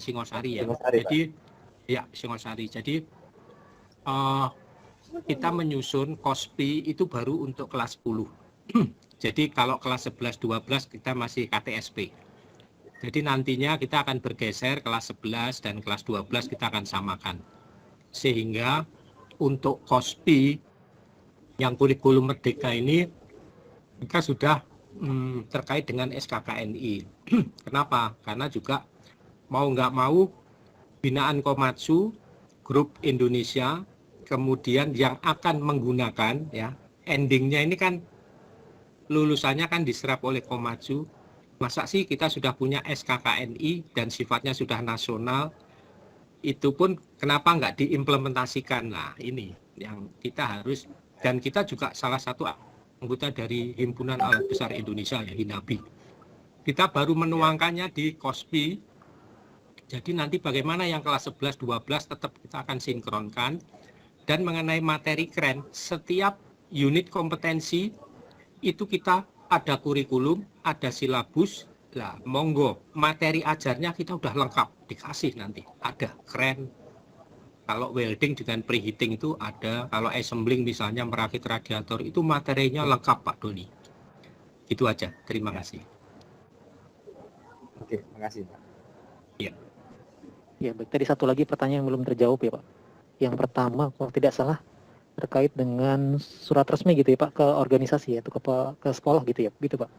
Singosari ya. Singosari, jadi Pak. Ya Singosari. Jadi kita menyusun KOSPI itu baru untuk kelas 10. Jadi kalau kelas 11, 12 kita masih KTSP. Jadi nantinya kita akan bergeser kelas 11 dan kelas 12 kita akan samakan. Sehingga untuk KOSPI yang kurikulum merdeka ini kita sudah terkait dengan SKKNI. Kenapa? Karena juga mau nggak mau binaan Komatsu, grup Indonesia, kemudian yang akan menggunakan ya endingnya ini kan lulusannya kan diserap oleh Komatsu. Masa sih kita sudah punya SKKNI dan sifatnya sudah nasional, itu pun kenapa nggak diimplementasikan? Nah ini yang kita harus, dan kita juga salah satu anggota dari Himpunan Alat Besar Indonesia ya, HINABI. Kita baru menuangkannya di KOSPI, jadi nanti bagaimana yang kelas 11, 12 tetap kita akan sinkronkan. Dan mengenai materi keren, setiap unit kompetensi itu kita ada kurikulum, ada silabus. Lah, monggo, materi ajarnya kita udah lengkap, dikasih nanti. Ada, keren. Kalau welding dengan preheating itu ada, kalau assembling misalnya merakit radiator, itu materinya lengkap Pak Doni. Itu aja, terima kasih. Oke, terima kasih Pak. Iya. Ya, baik. Tadi satu lagi pertanyaan yang belum terjawab ya Pak. Yang pertama, kalau tidak salah, terkait dengan surat resmi gitu ya Pak, ke organisasi ya, atau ke sekolah gitu ya, gitu Pak.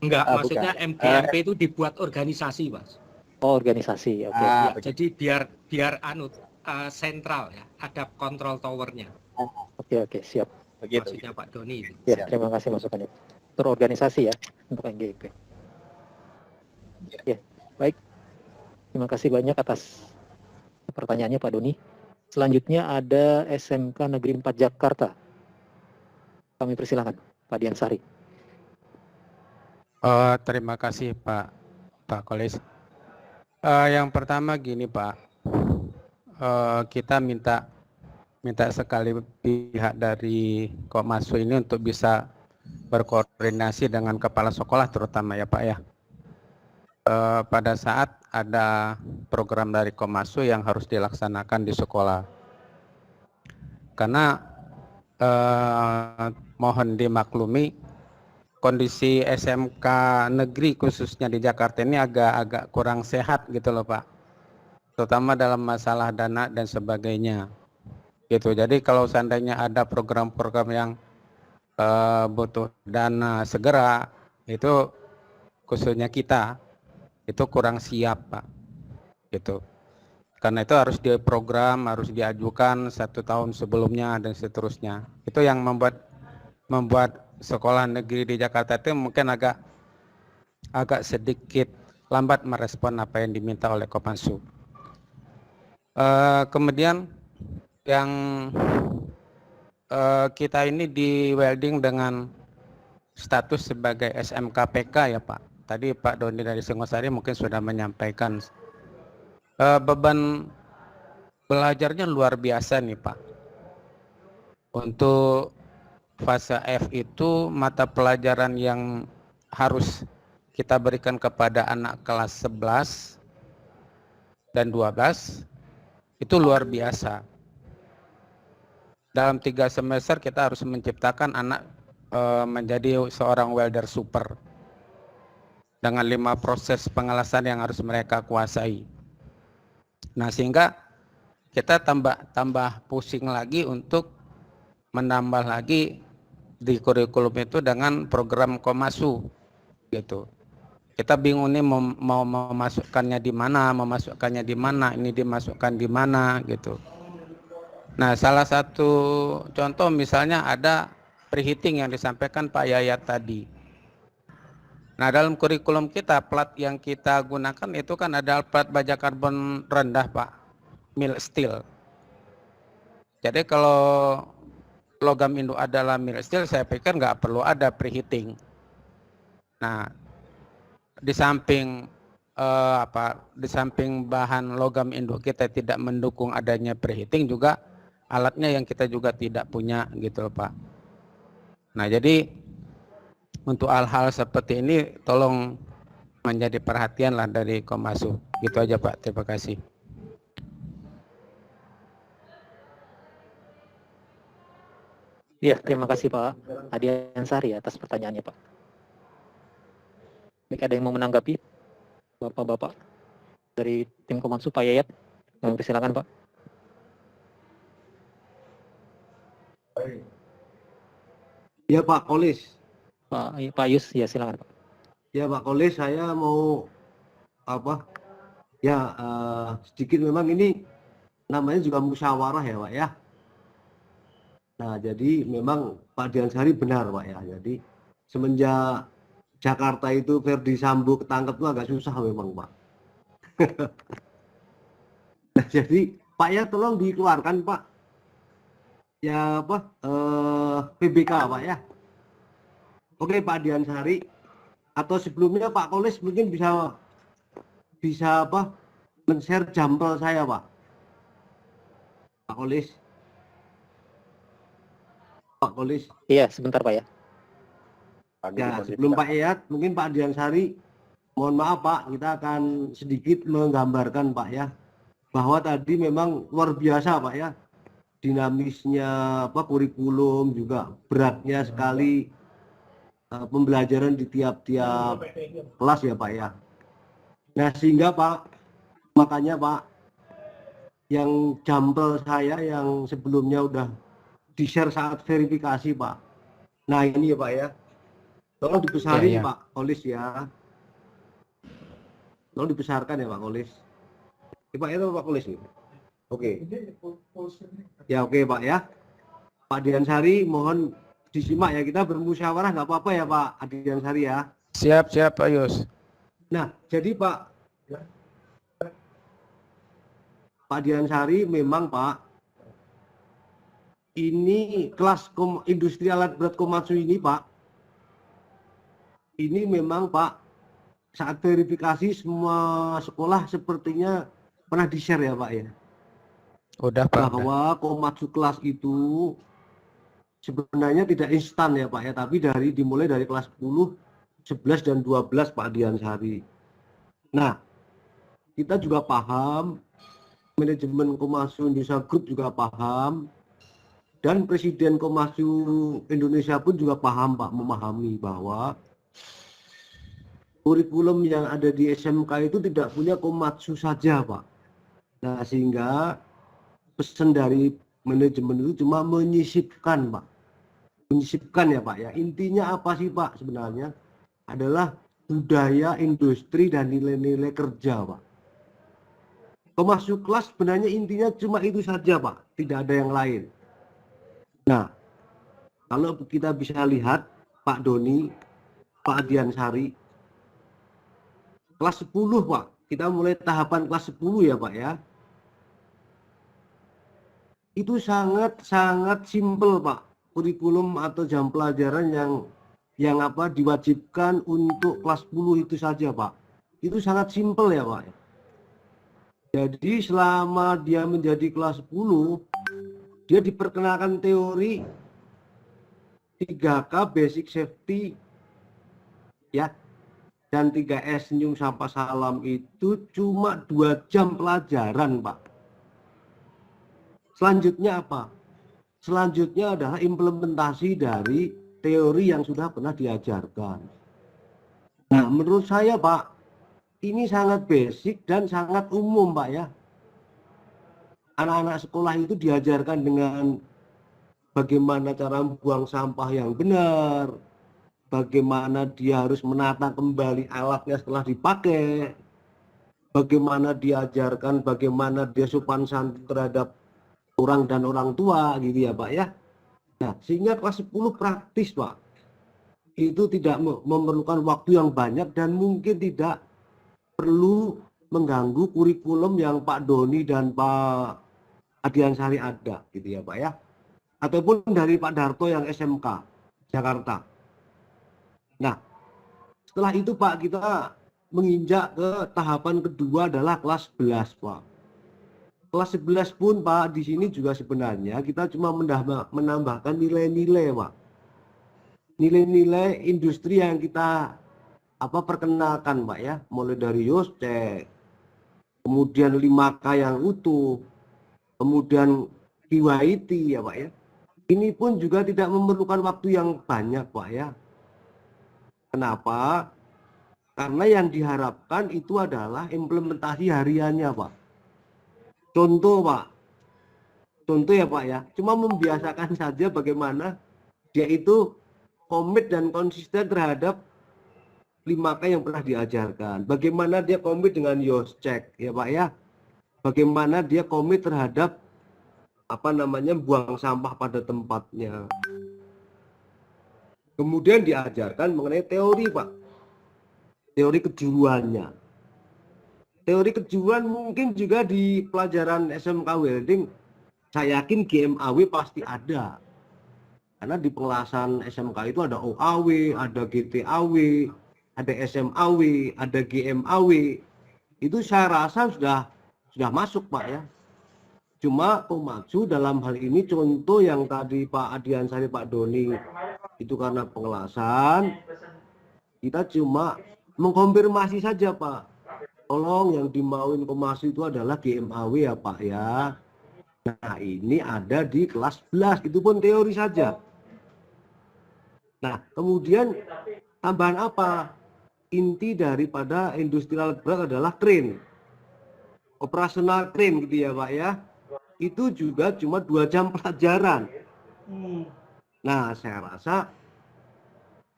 Enggak, maksudnya MGMP itu dibuat organisasi, Mas. Oh, organisasi, oke. Ya, jadi biar sentral ya, ada kontrol towernya. Oke, siap. Begitu. Maksudnya Pak Doni. Ya, terima kasih masukannya. Terorganisasi ya untuk MGMP. Ya, baik. Terima kasih banyak atas pertanyaannya Pak Doni. Selanjutnya ada SMK Negeri 4 Jakarta. Kami persilakan Pak Diansari. Terima kasih Pak Kolis. Yang pertama gini Pak, kita minta sekali pihak dari Komatsu ini untuk bisa berkoordinasi dengan kepala sekolah terutama ya Pak ya. Pada saat ada program dari Komatsu yang harus dilaksanakan di sekolah. Karena mohon dimaklumi, kondisi SMK negeri khususnya di Jakarta ini agak kurang sehat gitu loh Pak, terutama dalam masalah dana dan sebagainya gitu. Jadi kalau seandainya ada program-program yang butuh dana segera, itu khususnya kita itu kurang siap Pak gitu. Karena itu harus diprogram, harus diajukan 1 tahun sebelumnya dan seterusnya. Itu yang membuat sekolah negeri di Jakarta itu mungkin agak sedikit lambat merespon apa yang diminta oleh Komatsu. Kemudian yang kita ini di welding dengan status sebagai SMK PK ya Pak. Tadi Pak Doni dari Singosari mungkin sudah menyampaikan beban belajarnya luar biasa nih Pak. Untuk fase F itu mata pelajaran yang harus kita berikan kepada anak kelas 11 dan 12 itu luar biasa dalam 3 semester kita harus menciptakan anak menjadi seorang welder super dengan 5 proses pengelasan yang harus mereka kuasai. Nah, sehingga kita tambah pusing lagi untuk menambah lagi di kurikulum itu dengan program Komasu gitu. Kita bingung nih mau memasukkannya di mana, ini dimasukkan di mana gitu. Nah, salah satu contoh misalnya ada preheating yang disampaikan Pak Yayat tadi. Nah, dalam kurikulum kita, plat yang kita gunakan itu kan ada plat baja karbon rendah, Pak, mild steel. Jadi kalau logam induk adalah mild steel, saya pikir nggak perlu ada preheating. Nah, di samping di samping bahan logam induk kita tidak mendukung adanya preheating, juga alatnya yang kita juga tidak punya gitu loh, Pak. Nah, jadi untuk hal-hal seperti ini tolong menjadi perhatian lah dari Komasu. Gitu aja, Pak. Terima kasih. Ya, terima kasih Pak Adiansari atas pertanyaannya, Pak. Baik, ada yang mau menanggapi? Bapak-bapak dari tim Komasu, Pak Yayat. Silakan, Pak. Ya, Pak Kolis. Pak Yus, ya silakan, Pak. Ya, Pak Kolis, saya mau sedikit memang ini namanya juga musyawarah ya, Pak ya. Nah, jadi memang Pak Diansari benar, Pak ya. Jadi semenjak Jakarta itu Verdi Sambo ketangkep itu agak susah memang, Pak. Nah, jadi Pak ya tolong dikeluarkan, Pak. Ya PBK, Pak ya. Oke, Pak Diansari, atau sebelumnya Pak Kolis mungkin bisa men-share jampel saya, Pak. Pak Kolis. Pak Kolis. Iya, sebentar Pak ya. Ya, sebelum Pak Yayat, mungkin Pak Diansari, mohon maaf Pak, kita akan sedikit menggambarkan Pak ya, bahwa tadi memang luar biasa Pak ya, dinamisnya kurikulum, juga beratnya sekali pembelajaran di tiap-tiap kelas ya Pak ya. Nah, sehingga Pak, makanya Pak, yang jampel saya yang sebelumnya udah di-share saat verifikasi Pak. Nah, ini ya Pak ya. Tolong dibesarin ya, Pak Kolis ya. Tolong dibesarkan ya Pak Kolis. Pak itu Pak Kolis nih. Oke. Ya oke Pak ya. Pak Diansari mohon disimak ya, kita bermusyawarah nggak apa-apa ya Pak Diansari ya. Siap Pak Yus. Nah, jadi Pak Diansari memang Pak, ini kelas industri alat berat Komatsu ini Pak, ini memang Pak, saat verifikasi semua sekolah sepertinya pernah di-share ya Pak ya. Udah Pak. Bahwa Komatsu kelas itu sebenarnya tidak instan ya Pak ya, tapi dimulai dari kelas 10, 11 dan 12 Pak Diansari. Nah, kita juga paham, manajemen Komatsu Indonesia Group juga paham, dan Presiden Komatsu Indonesia pun juga paham Pak, memahami bahwa kurikulum yang ada di SMK itu tidak punya Komatsu saja Pak. Nah, sehingga pesan dari manajemen itu cuma menyisipkan Pak. Menyisipkan ya Pak ya. Intinya apa sih Pak sebenarnya? Adalah budaya industri dan nilai-nilai kerja Pak. Komatsu kelas sebenarnya intinya cuma itu saja Pak. Tidak ada yang lain. Nah, kalau kita bisa lihat Pak Doni, Pak Diansari, kelas 10 Pak, kita mulai tahapan kelas 10 ya Pak ya. Itu sangat simpel Pak, kurikulum atau jam pelajaran yang diwajibkan untuk kelas 10 itu saja Pak. Itu sangat simpel ya Pak. Jadi selama dia menjadi kelas 10, dia diperkenalkan teori 3K basic safety ya, dan 3S senyum sapa salam itu cuma 2 jam pelajaran Pak. Selanjutnya apa? selanjutnya adalah implementasi dari teori yang sudah pernah diajarkan. Nah, menurut saya Pak, ini sangat basic dan sangat umum Pak ya. Anak-anak sekolah itu diajarkan dengan bagaimana cara buang sampah yang benar, bagaimana dia harus menata kembali alatnya setelah dipakai, bagaimana diajarkan bagaimana dia sopan santun terhadap orang dan orang tua gitu ya Pak ya. Nah, sehingga kelas 10 praktis Pak. Itu tidak memerlukan waktu yang banyak dan mungkin tidak perlu mengganggu kurikulum yang Pak Doni dan Pak Adiansari ada gitu ya Pak ya. Ataupun dari Pak Darto yang SMK Jakarta. Nah, setelah itu Pak kita menginjak ke tahapan kedua adalah kelas 11 Pak. Kelas 11 pun Pak di sini juga sebenarnya kita cuma menambahkan nilai-nilai Pak. Nilai-nilai industri yang kita perkenalkan Pak ya, mulai dari Yoscheck, kemudian 5K yang utuh, kemudian KYT ya Pak ya. Ini pun juga tidak memerlukan waktu yang banyak Pak ya. Kenapa? Karena yang diharapkan itu adalah implementasi hariannya Pak. Contoh Pak, contoh ya Pak ya, cuma membiasakan saja bagaimana dia itu komit dan konsisten terhadap 5K yang pernah diajarkan. Bagaimana dia komit dengan Yoscheck ya Pak ya. Bagaimana dia komit terhadap buang sampah pada tempatnya. Kemudian diajarkan mengenai teori Pak. Teori kejuruannya. Teori kejuruan mungkin juga di pelajaran SMK Welding saya yakin GMAW pasti ada. Karena di pengelasan SMK itu ada OAW, ada GTAW, ada SMAW, ada GMAW. Itu saya rasa sudah masuk Pak ya. Cuma Komatsu dalam hal ini contoh yang tadi Pak Adiansari, Pak Doni itu karena pengelasan, kita cuma mengkonfirmasi saja Pak. Tolong yang dimauin Komatsu itu adalah GMAW ya Pak ya. Nah ini ada di kelas 11, itu pun teori saja. Nah kemudian tambahan apa? Inti daripada industrial berat adalah crane. Operasional crane gitu ya Pak ya. Itu juga cuma 2 jam pelajaran. Nah saya rasa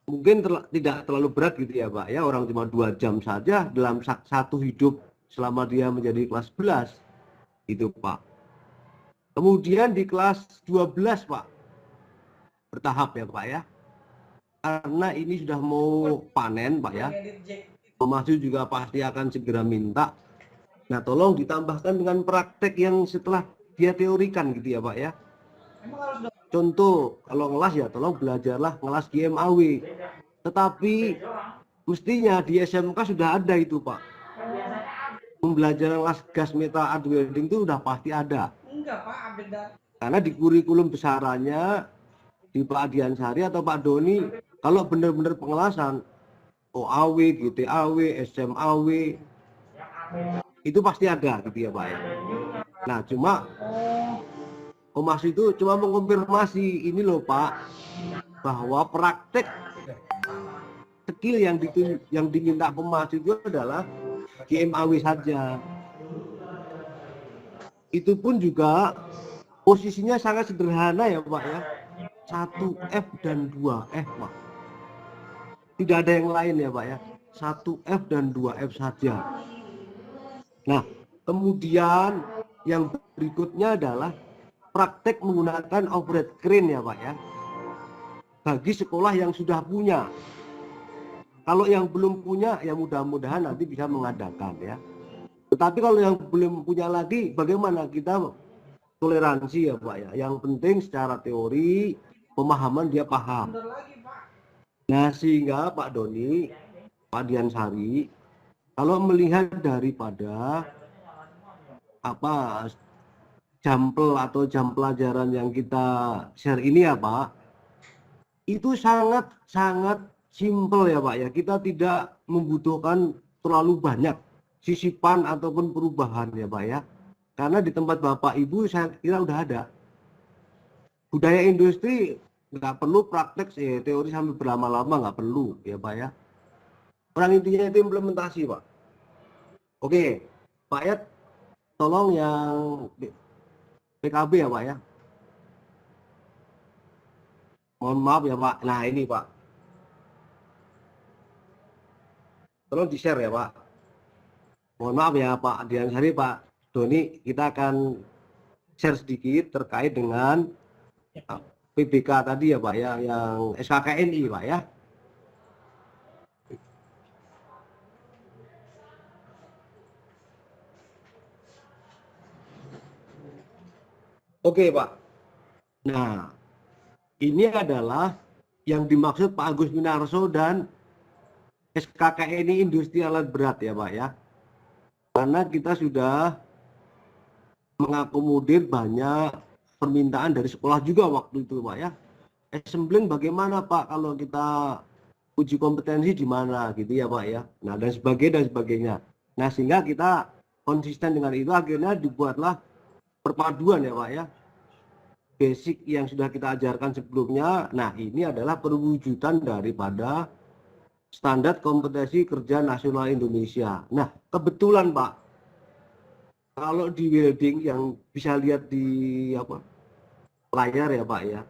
mungkin tidak terlalu berat gitu ya Pak ya. Orang cuma 2 jam saja dalam satu hidup selama dia menjadi kelas 11. Itu Pak. Kemudian di kelas 12 Pak. Bertahap ya Pak ya. Karena ini sudah mau panen Pak ya. Komatsu juga pasti akan segera minta. Nah tolong ditambahkan dengan praktek yang setelah dia teorikan gitu ya Pak ya. Contoh kalau ngelas ya tolong belajarlah ngelas GMAW. Tetapi mestinya di SMK sudah ada itu Pak. Pembelajaran ngelas gas metal arc welding itu sudah pasti ada. Karena di kurikulum besarannya di Pak Adiansari atau Pak Doni kalau benar-benar pengelasan OAW, GTAW, SMAW itu pasti ada gitu ya Pak ya. Nah cuma Komatsu itu cuma mengkonfirmasi ini loh Pak bahwa praktek skill yang diminta Komatsu itu adalah GMAW saja. Itu pun juga posisinya sangat sederhana ya Pak ya. 1F dan 2F Pak. Tidak ada yang lain ya Pak ya. 1F dan 2F saja. Nah, kemudian yang berikutnya adalah praktek menggunakan overhead crane ya Pak ya. Bagi sekolah yang sudah punya. Kalau yang belum punya ya mudah-mudahan nanti bisa mengadakan ya. Tetapi kalau yang belum punya lagi bagaimana kita toleransi ya Pak ya. Yang penting secara teori pemahaman dia paham. Nah sehingga Pak Doni, Pak Adiansari, kalau melihat daripada jampel atau jam pelajaran yang kita share ini ya Pak, itu sangat simpel ya Pak ya. Kita tidak membutuhkan terlalu banyak sisipan ataupun perubahan ya Pak ya. Karena di tempat Bapak Ibu saya kira udah ada. budaya industri nggak perlu praktek teori sampai berlama-lama, nggak perlu ya Pak ya. Orang intinya itu implementasi Pak. Oke, Pak Yat, tolong yang PKB ya Pak ya. Mohon maaf ya Pak. Nah ini Pak. Tolong di-share ya Pak. Mohon maaf ya Pak Diansari, Pak Doni, kita akan share sedikit terkait dengan PBK tadi ya Pak ya, yang SKKNI Pak ya. Oke Pak. Nah, ini adalah yang dimaksud Pak Agus Minarso dan SKKNI Industri Alat Berat ya Pak ya. Karena kita sudah mengakomodir banyak permintaan dari sekolah juga waktu itu Pak ya. Assembling bagaimana Pak kalau kita uji kompetensi di mana gitu ya Pak ya. Nah dan sebagainya. Nah sehingga kita konsisten dengan itu, akhirnya dibuatlah perpaduan ya Pak ya. Basic yang sudah kita ajarkan sebelumnya. Nah ini adalah perwujudan daripada standar kompetensi kerja nasional Indonesia. Nah kebetulan Pak, kalau di welding yang bisa lihat di layar ya Pak ya,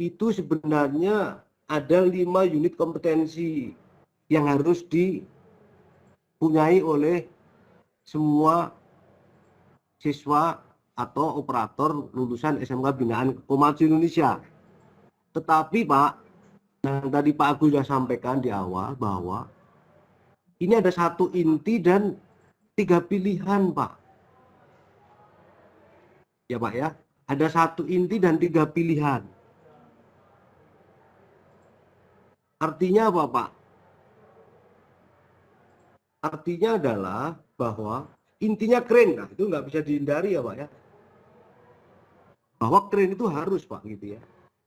itu sebenarnya ada 5 unit kompetensi yang harus dipunyai oleh semua siswa atau operator lulusan SMK Binaan Komatsu Indonesia. Tetapi Pak, yang tadi Pak Agus sudah sampaikan di awal bahwa ini ada 1 inti dan 3 pilihan Pak. Ya Pak ya, ada 1 inti dan 3 pilihan. Artinya apa Pak? Artinya adalah bahwa intinya keren, nah itu nggak bisa dihindari ya Pak ya. Bahwa keren itu harus Pak gitu ya.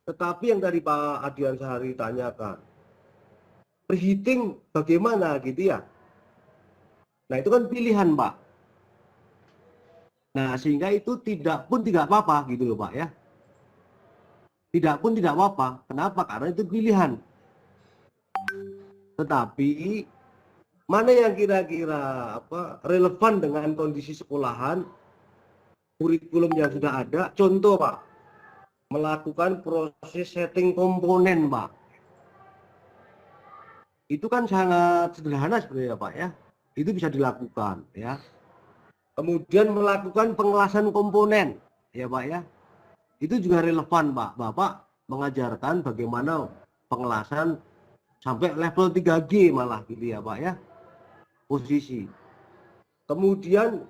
Tetapi yang tadi Pak Adian Sehari tanyakan, preheating bagaimana gitu ya. Nah itu kan pilihan Pak. Nah sehingga itu tidak apa-apa gitu loh Pak ya. Tidak apa-apa. Kenapa? Karena itu pilihan. Tetapi mana yang kira-kira relevan dengan kondisi sekolahan, kurikulum yang sudah ada. Contoh Pak, melakukan proses setting komponen Pak. Itu kan sangat sederhana sebenarnya Pak ya. Itu bisa dilakukan ya. Kemudian melakukan pengelasan komponen ya Pak ya. Itu juga relevan Pak. Bapak mengajarkan bagaimana pengelasan sampai level 3G malah gitu ya Pak ya. Posisi. Kemudian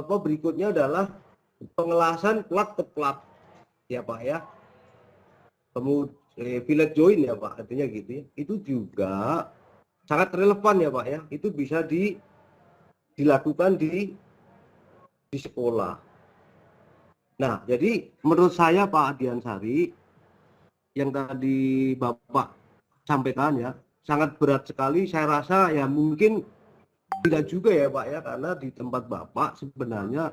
berikutnya adalah pengelasan plat ke plat ya Pak ya. Kemudian fillet joint ya Pak, artinya gitu ya. Itu juga sangat relevan ya Pak ya. Itu bisa dilakukan di sekolah. Nah, jadi menurut saya Pak Adiansari yang tadi Bapak sampaikan ya, sangat berat sekali. Saya rasa ya mungkin tidak juga ya Pak ya, karena di tempat Bapak sebenarnya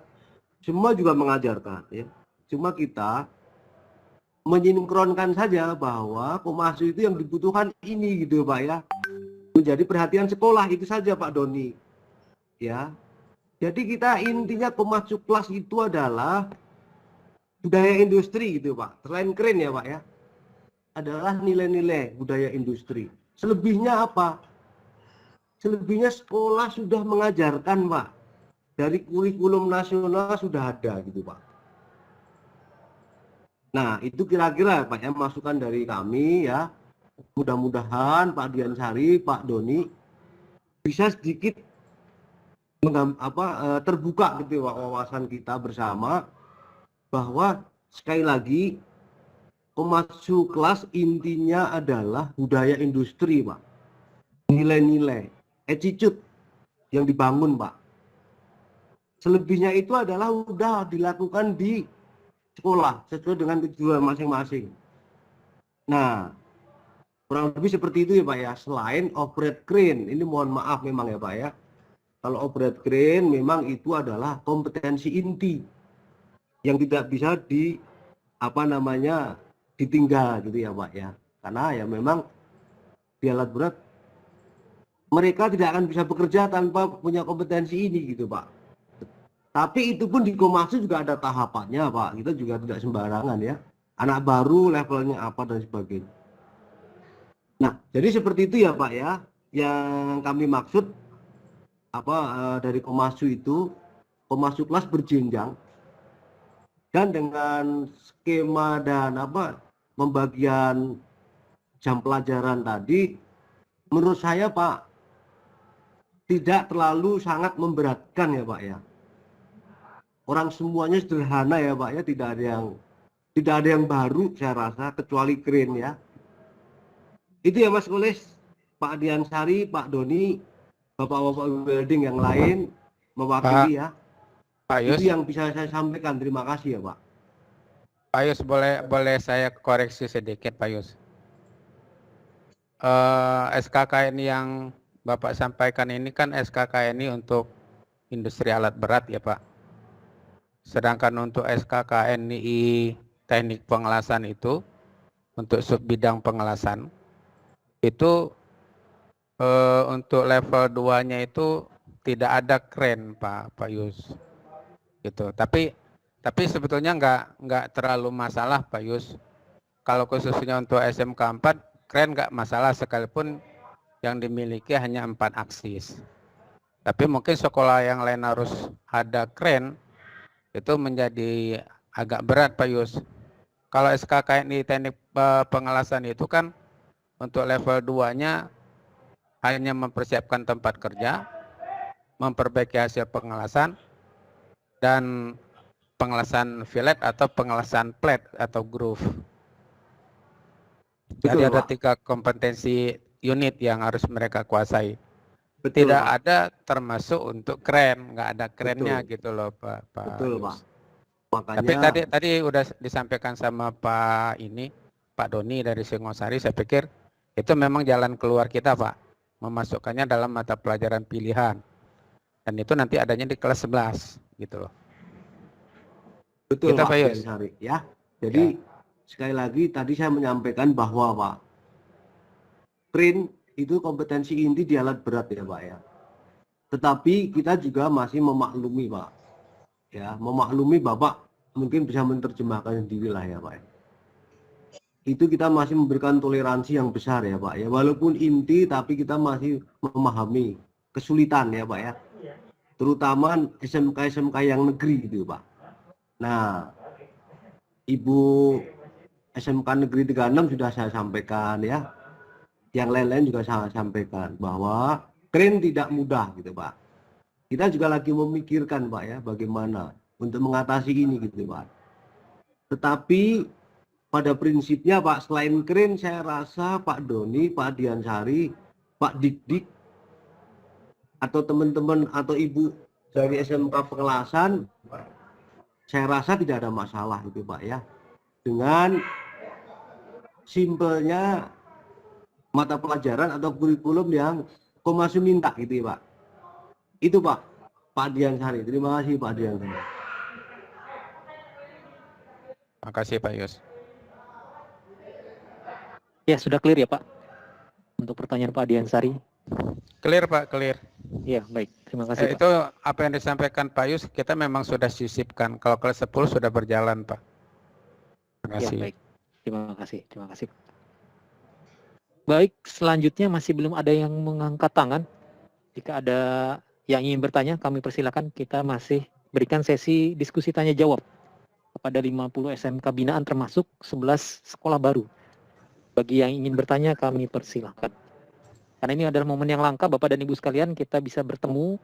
semua juga mengajarkan ya. Cuma kita menyinkronkan saja bahwa Komatsu itu yang dibutuhkan ini gitu Pak ya. Menjadi perhatian sekolah itu saja Pak Doni. Ya. Jadi kita intinya Komatsu Class itu adalah budaya industri gitu Pak. Selain keren ya Pak ya. Adalah nilai-nilai budaya industri. Selebihnya apa? Selebihnya sekolah sudah mengajarkan Pak. Dari kurikulum nasional sudah ada gitu Pak. Nah itu kira-kira Pak ya masukan dari kami ya. Mudah-mudahan Pak Diansari, Pak Doni bisa sedikit terbuka gitu Pak, wawasan kita bersama bahwa sekali lagi Komatsu Class intinya adalah budaya industri Pak. Nilai-nilai, attitude yang dibangun Pak. Selebihnya itu adalah sudah dilakukan di sekolah sesuai dengan tujuan masing-masing. Nah, kurang lebih seperti itu ya Pak ya. Selain operate crane, ini mohon maaf memang ya Pak ya. Kalau operate crane memang itu adalah kompetensi inti yang tidak bisa ditinggal gitu ya Pak ya. Karena ya memang di alat berat mereka tidak akan bisa bekerja tanpa punya kompetensi ini gitu Pak. Tapi itu pun di Komasu juga ada tahapannya Pak. Kita juga tidak sembarangan ya. Anak baru levelnya apa dan sebagainya. Nah, jadi seperti itu ya Pak ya. Yang kami maksud dari Komasu itu, Komasu kelas berjenjang dan dengan skema dan pembagian jam pelajaran tadi, menurut saya Pak tidak terlalu sangat memberatkan ya Pak ya. Orang semuanya sederhana ya Pak ya, tidak ada yang baru saya rasa kecuali keren ya. Itu ya Mas Kulis, Pak Diansari, Pak Doni, Bapak-bapak welding yang lain mewakili ya. Pak Yus, itu yang bisa saya sampaikan. Terima kasih ya Pak. Pak Yus, boleh saya koreksi sedikit Pak Yus. SKKN yang Bapak sampaikan ini kan SKKN untuk industri alat berat ya Pak. Sedangkan untuk SKKNI teknik pengelasan itu, untuk sub bidang pengelasan, itu untuk level 2-nya itu tidak ada kren Pak Yus. Gitu. Tapi sebetulnya nggak terlalu masalah Pak Yus. Kalau khususnya untuk SMK 4, kren nggak masalah sekalipun yang dimiliki hanya 4 aksis. Tapi mungkin sekolah yang lain harus ada kren, itu menjadi agak berat Pak Yus. Kalau SKKNI teknik pengelasan itu kan untuk level 2-nya hanya mempersiapkan tempat kerja, memperbaiki hasil pengelasan, dan pengelasan fillet atau pengelasan plate atau groove. Jadi ada 3 kompetensi unit yang harus mereka kuasai. Betul, Tidak Pak. ada termasuk untuk kren, nggak ada kerennya Betul. gitu loh Pak. Betul Yus. Pak. Makanya. Tapi tadi udah disampaikan sama Pak Doni dari Singosari, saya pikir itu memang jalan keluar kita Pak, memasukkannya dalam mata pelajaran pilihan. Dan itu nanti adanya di kelas 11 gitu loh. Betul Kita, Pak Pak Yus. Diansari ya. Jadi sekali lagi tadi saya menyampaikan bahwa Pak, print itu kompetensi inti di alat berat ya Pak ya. Tetapi kita juga masih memaklumi Pak. Ya, memaklumi Bapak mungkin bisa menerjemahkan sendiri lah ya Pak. Itu kita masih memberikan toleransi yang besar ya Pak ya. Walaupun inti tapi kita masih memahami kesulitan ya Pak ya. Terutama SMK yang negeri gitu Pak. Nah, Ibu SMK Negeri 36 sudah saya sampaikan ya. Yang lain-lain juga saya sampaikan bahwa keren tidak mudah gitu Pak. Kita juga lagi memikirkan Pak ya bagaimana untuk mengatasi ini gitu Pak. Tetapi pada prinsipnya Pak, selain keren saya rasa Pak Doni, Pak Diansari, Pak Dik atau teman-teman atau Ibu dari SMK Pengelasan, saya rasa tidak ada masalah itu Pak ya. Dengan simpelnya mata pelajaran atau kurikulum yang Komasu minta gitu ya Pak. Itu Pak Diansari. Terima kasih Pak Diansari. Terima kasih Pak Yus. Ya, sudah clear ya Pak untuk pertanyaan Pak Diansari. Clear Pak, clear. Ya, baik. Terima kasih Pak. Itu apa yang disampaikan Pak Yus, kita memang sudah sisipkan. Kalau kelas 10 sudah berjalan Pak. Terima kasih. Ya, baik. Terima kasih. Baik, selanjutnya masih belum ada yang mengangkat tangan. Jika ada yang ingin bertanya, kami persilakan. Kita masih berikan sesi diskusi tanya jawab kepada 50 SMK binaan termasuk 11 sekolah baru. Bagi yang ingin bertanya, kami persilakan. Karena ini adalah momen yang langka, Bapak dan Ibu sekalian, kita bisa bertemu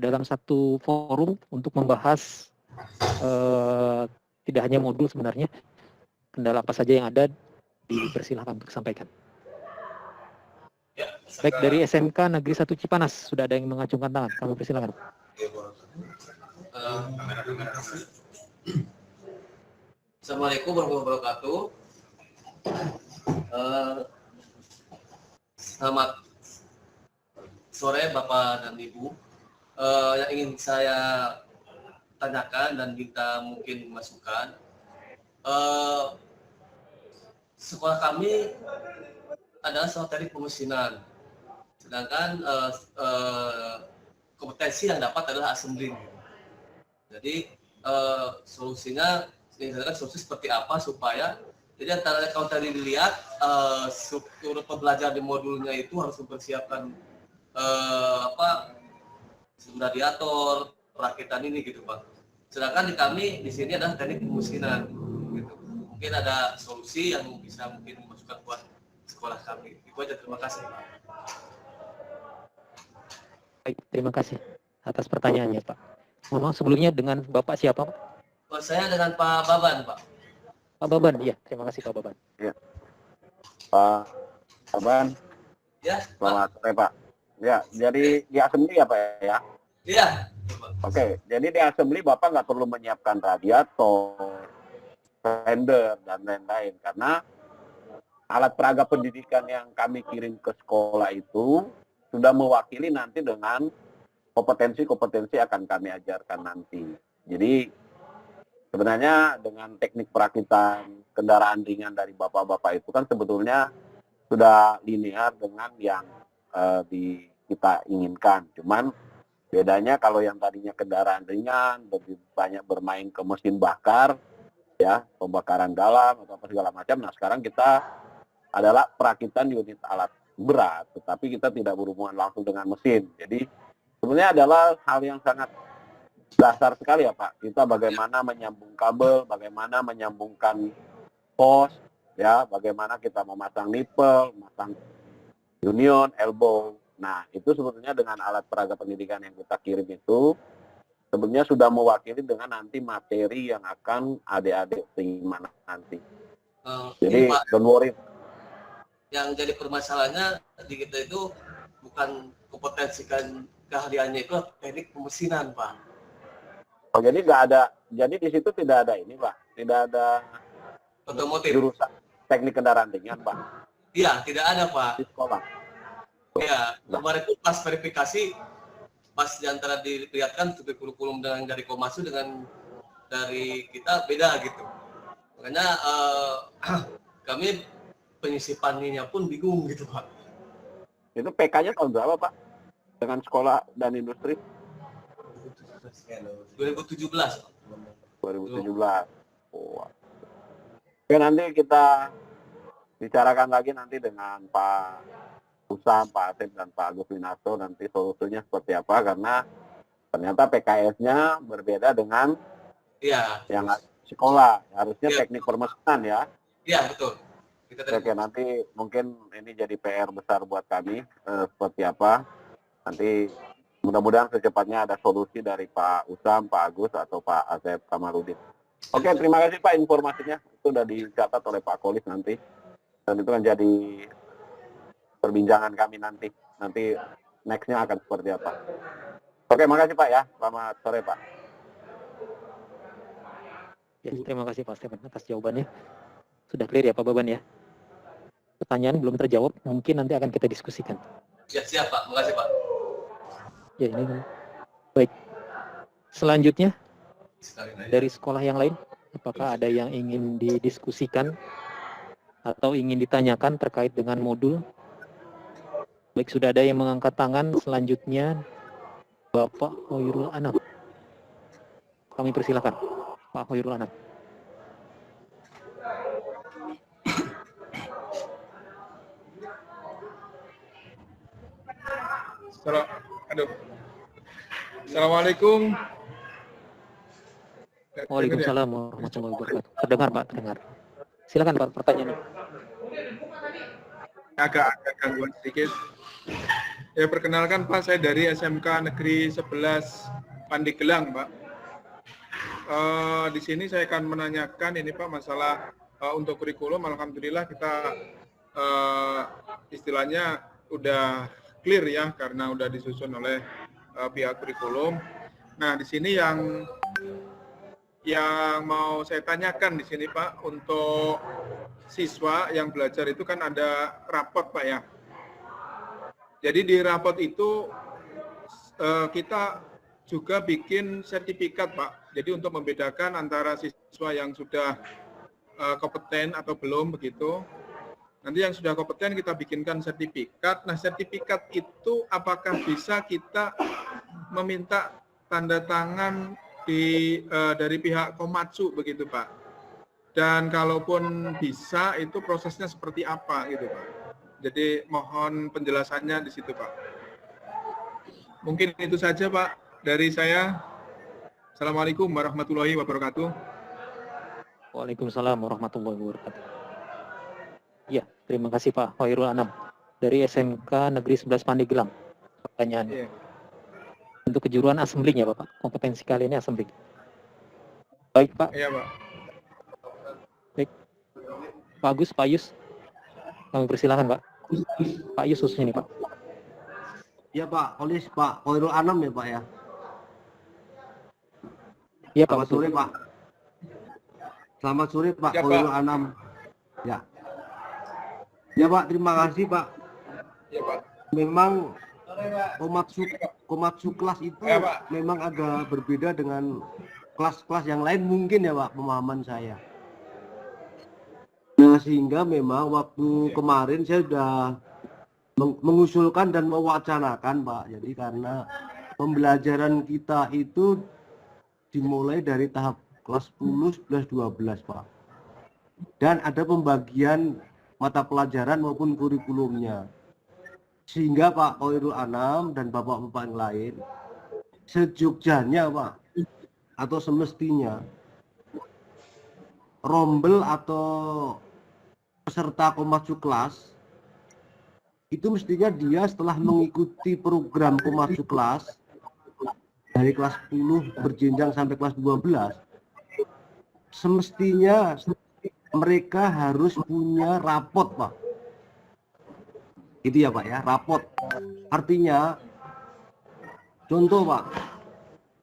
dalam satu forum untuk membahas tidak hanya modul sebenarnya, kendala apa saja yang ada, dipersilakan untuk sampaikan. Baik, dari SMK Negeri 1 Cipanas, sudah ada yang mengacungkan tangan, kami persilakan. Assalamualaikum warahmatullahi wabarakatuh. Selamat sore Bapak dan Ibu. Yang ingin saya tanyakan dan minta mungkin masukan. Sekolah kami adalah sekolah teknik pemesinan, sedangkan kompetensi yang dapat adalah assembling. Jadi solusinya, solusi seperti apa supaya, jadi antara kalau tadi dilihat struktur pembelajaran di modulnya itu harus mempersiapkan radiator, perakitan ini gitu Pak. Sedangkan di kami di sini adalah teknik pemesinan. Gitu. Mungkin ada solusi yang bisa mungkin dimasukkan buat sekolah kami. Itu aja, terima kasih Pak. Baik, terima kasih atas pertanyaannya Pak. Mohon maaf sebelumnya dengan Bapak siapa Pak? Saya dengan Pak Baban Pak. Pak Baban, iya. Terima kasih Pak Baban. Ya. Pak Baban. Ya. Selamat sore Pak. Ya, jadi di assembly ya Pak ya? Iya. Oke, jadi di assembly Bapak nggak perlu menyiapkan radiator, render, dan lain-lain. Karena alat peraga pendidikan yang kami kirim ke sekolah itu sudah mewakili nanti dengan kompetensi-kompetensi akan kami ajarkan nanti. Jadi sebenarnya dengan teknik perakitan kendaraan ringan dari Bapak-Bapak itu kan sebetulnya sudah linear dengan yang kita inginkan. Cuman bedanya kalau yang tadinya kendaraan ringan lebih banyak bermain ke mesin bakar, ya pembakaran dalam atau apa segala macam. Nah sekarang kita adalah perakitan unit alat berat, tetapi kita tidak berhubungan langsung dengan mesin. Jadi sebenarnya adalah hal yang sangat dasar sekali ya Pak. Kita bagaimana menyambung kabel, bagaimana menyambungkan pos, ya bagaimana kita memasang nipple, memasang union, elbow. Nah, itu sebetulnya dengan alat peraga pendidikan yang kita kirim itu sebenarnya sudah mewakili dengan nanti materi yang akan adik-adik terima nanti. Jadi, Pak, don't worry. yang jadi permasalahannya di kita itu bukan kompetensi keahliannya, itu teknik pemesinan Pak. Oh, jadi nggak ada, jadi di situ tidak ada ini Pak, tidak ada Otomotif. jurusan teknik kendaraan ringan Pak. Iya, tidak ada Pak. Di sekolah. Ya, kemarin itu pas verifikasi, pas diantara dilihatkan kurikulum dengan dari Komasu dengan dari kita beda gitu. Makanya kami penyisipannya pun bingung gitu Pak. Itu PK-nya tahun berapa Pak? Dengan sekolah dan industri? 2017. 2017. Oh. Oke, nanti kita bicarakan lagi nanti dengan Pak Usam, Pak Asep, dan Pak Agus Winarto nanti solusinya seperti apa, karena ternyata PKS-nya berbeda dengan yang sekolah. Harusnya teknik permesinan ya. Iya, betul. Oke, nanti mungkin ini jadi PR besar buat kami seperti apa. Nanti mudah-mudahan secepatnya ada solusi dari Pak Usam, Pak Agus, atau Pak Asep Kamarudin. Oke, terima kasih Pak informasinya. Itu sudah dicatat oleh Pak Kolis nanti. Dan itu akan jadi perbincangan kami nanti. Nanti next-nya akan seperti apa. Oke, makasih Pak ya. Selamat sore Pak. Ya, terima kasih Pak Stefan atas jawabannya. Sudah clear ya Pak Baban ya? Pertanyaan belum terjawab, mungkin nanti akan kita diskusikan. Ya, siap Pak. Terima kasih Pak. Ya, ini baik. Selanjutnya dari sekolah yang lain, apakah ada yang ingin didiskusikan atau ingin ditanyakan terkait dengan modul? Baik, sudah ada yang mengangkat tangan. Selanjutnya Bapak Hoirul Anam. Kami persilakan Pak Hoirul Anam. Assalamualaikum. Waalaikumsalam warahmatullahi wabarakatuh. Terdengar Pak, terdengar. Silakan Pak, pertanyaannya. Agak gangguan sedikit. Ya, perkenalkan Pak, saya dari SMK Negeri 11 Pandeglang Pak. Di sini saya akan menanyakan ini Pak, masalah untuk kurikulum. Alhamdulillah kita istilahnya udah clear ya, karena udah disusun oleh pihak kurikulum. Nah, di sini yang mau saya tanyakan di sini Pak, untuk siswa yang belajar itu kan ada rapot Pak ya. Jadi di rapot itu kita juga bikin sertifikat Pak. Jadi untuk membedakan antara siswa yang sudah kompeten atau belum begitu. Nanti yang sudah kompeten kita bikinkan sertifikat. Nah, sertifikat itu apakah bisa kita meminta tanda tangan dari pihak Komatsu begitu, Pak? Dan kalaupun bisa, itu prosesnya seperti apa gitu, Pak? Jadi mohon penjelasannya di situ, Pak. Mungkin itu saja, Pak, dari saya. Assalamualaikum warahmatullahi wabarakatuh. Waalaikumsalam warahmatullahi wabarakatuh. Ya, terima kasih Pak Hoirul Anam dari SMK Negeri 11 Pandeglang. Pertanyaan. Iya. Untuk kejuruan assembling ya Bapak, kompetensi kali ini assembling. Baik Pak. Iya Pak. Baik. Pak Agus, Pak Yus, kami persilahkan Pak. Pak Yus khususnya nih Pak. Ya Pak, Kolis Pak Hoirul Anam ya Pak ya. Iya Pak. Selamat sore Pak. Selamat sore Pak Ya, Hoirul Pak. Anam. Ya. Ya Pak, terima kasih Pak. Ya Pak. Memang Komatsu kelas itu Ya, Pak. memang agak berbeda dengan kelas-kelas yang lain mungkin ya Pak, pemahaman saya. Nah, sehingga memang waktu kemarin saya sudah mengusulkan dan mewacanakan Pak. Jadi karena pembelajaran kita itu dimulai dari tahap kelas 10, 11, 12 Pak. Dan ada pembagian mata pelajaran maupun kurikulumnya. Sehingga Pak Hoirul Anam dan bapak-bapak yang lain sejogjanya Pak atau semestinya rombel atau peserta Komatsu kelas itu mestinya dia setelah mengikuti program Komatsu kelas dari kelas 10 berjenjang sampai kelas 12 semestinya mereka harus punya rapot Pak. Itu ya Pak ya, rapot. Artinya contoh Pak,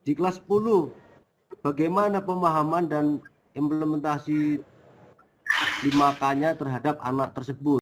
di kelas 10 bagaimana pemahaman dan implementasi 5K-nya terhadap anak tersebut.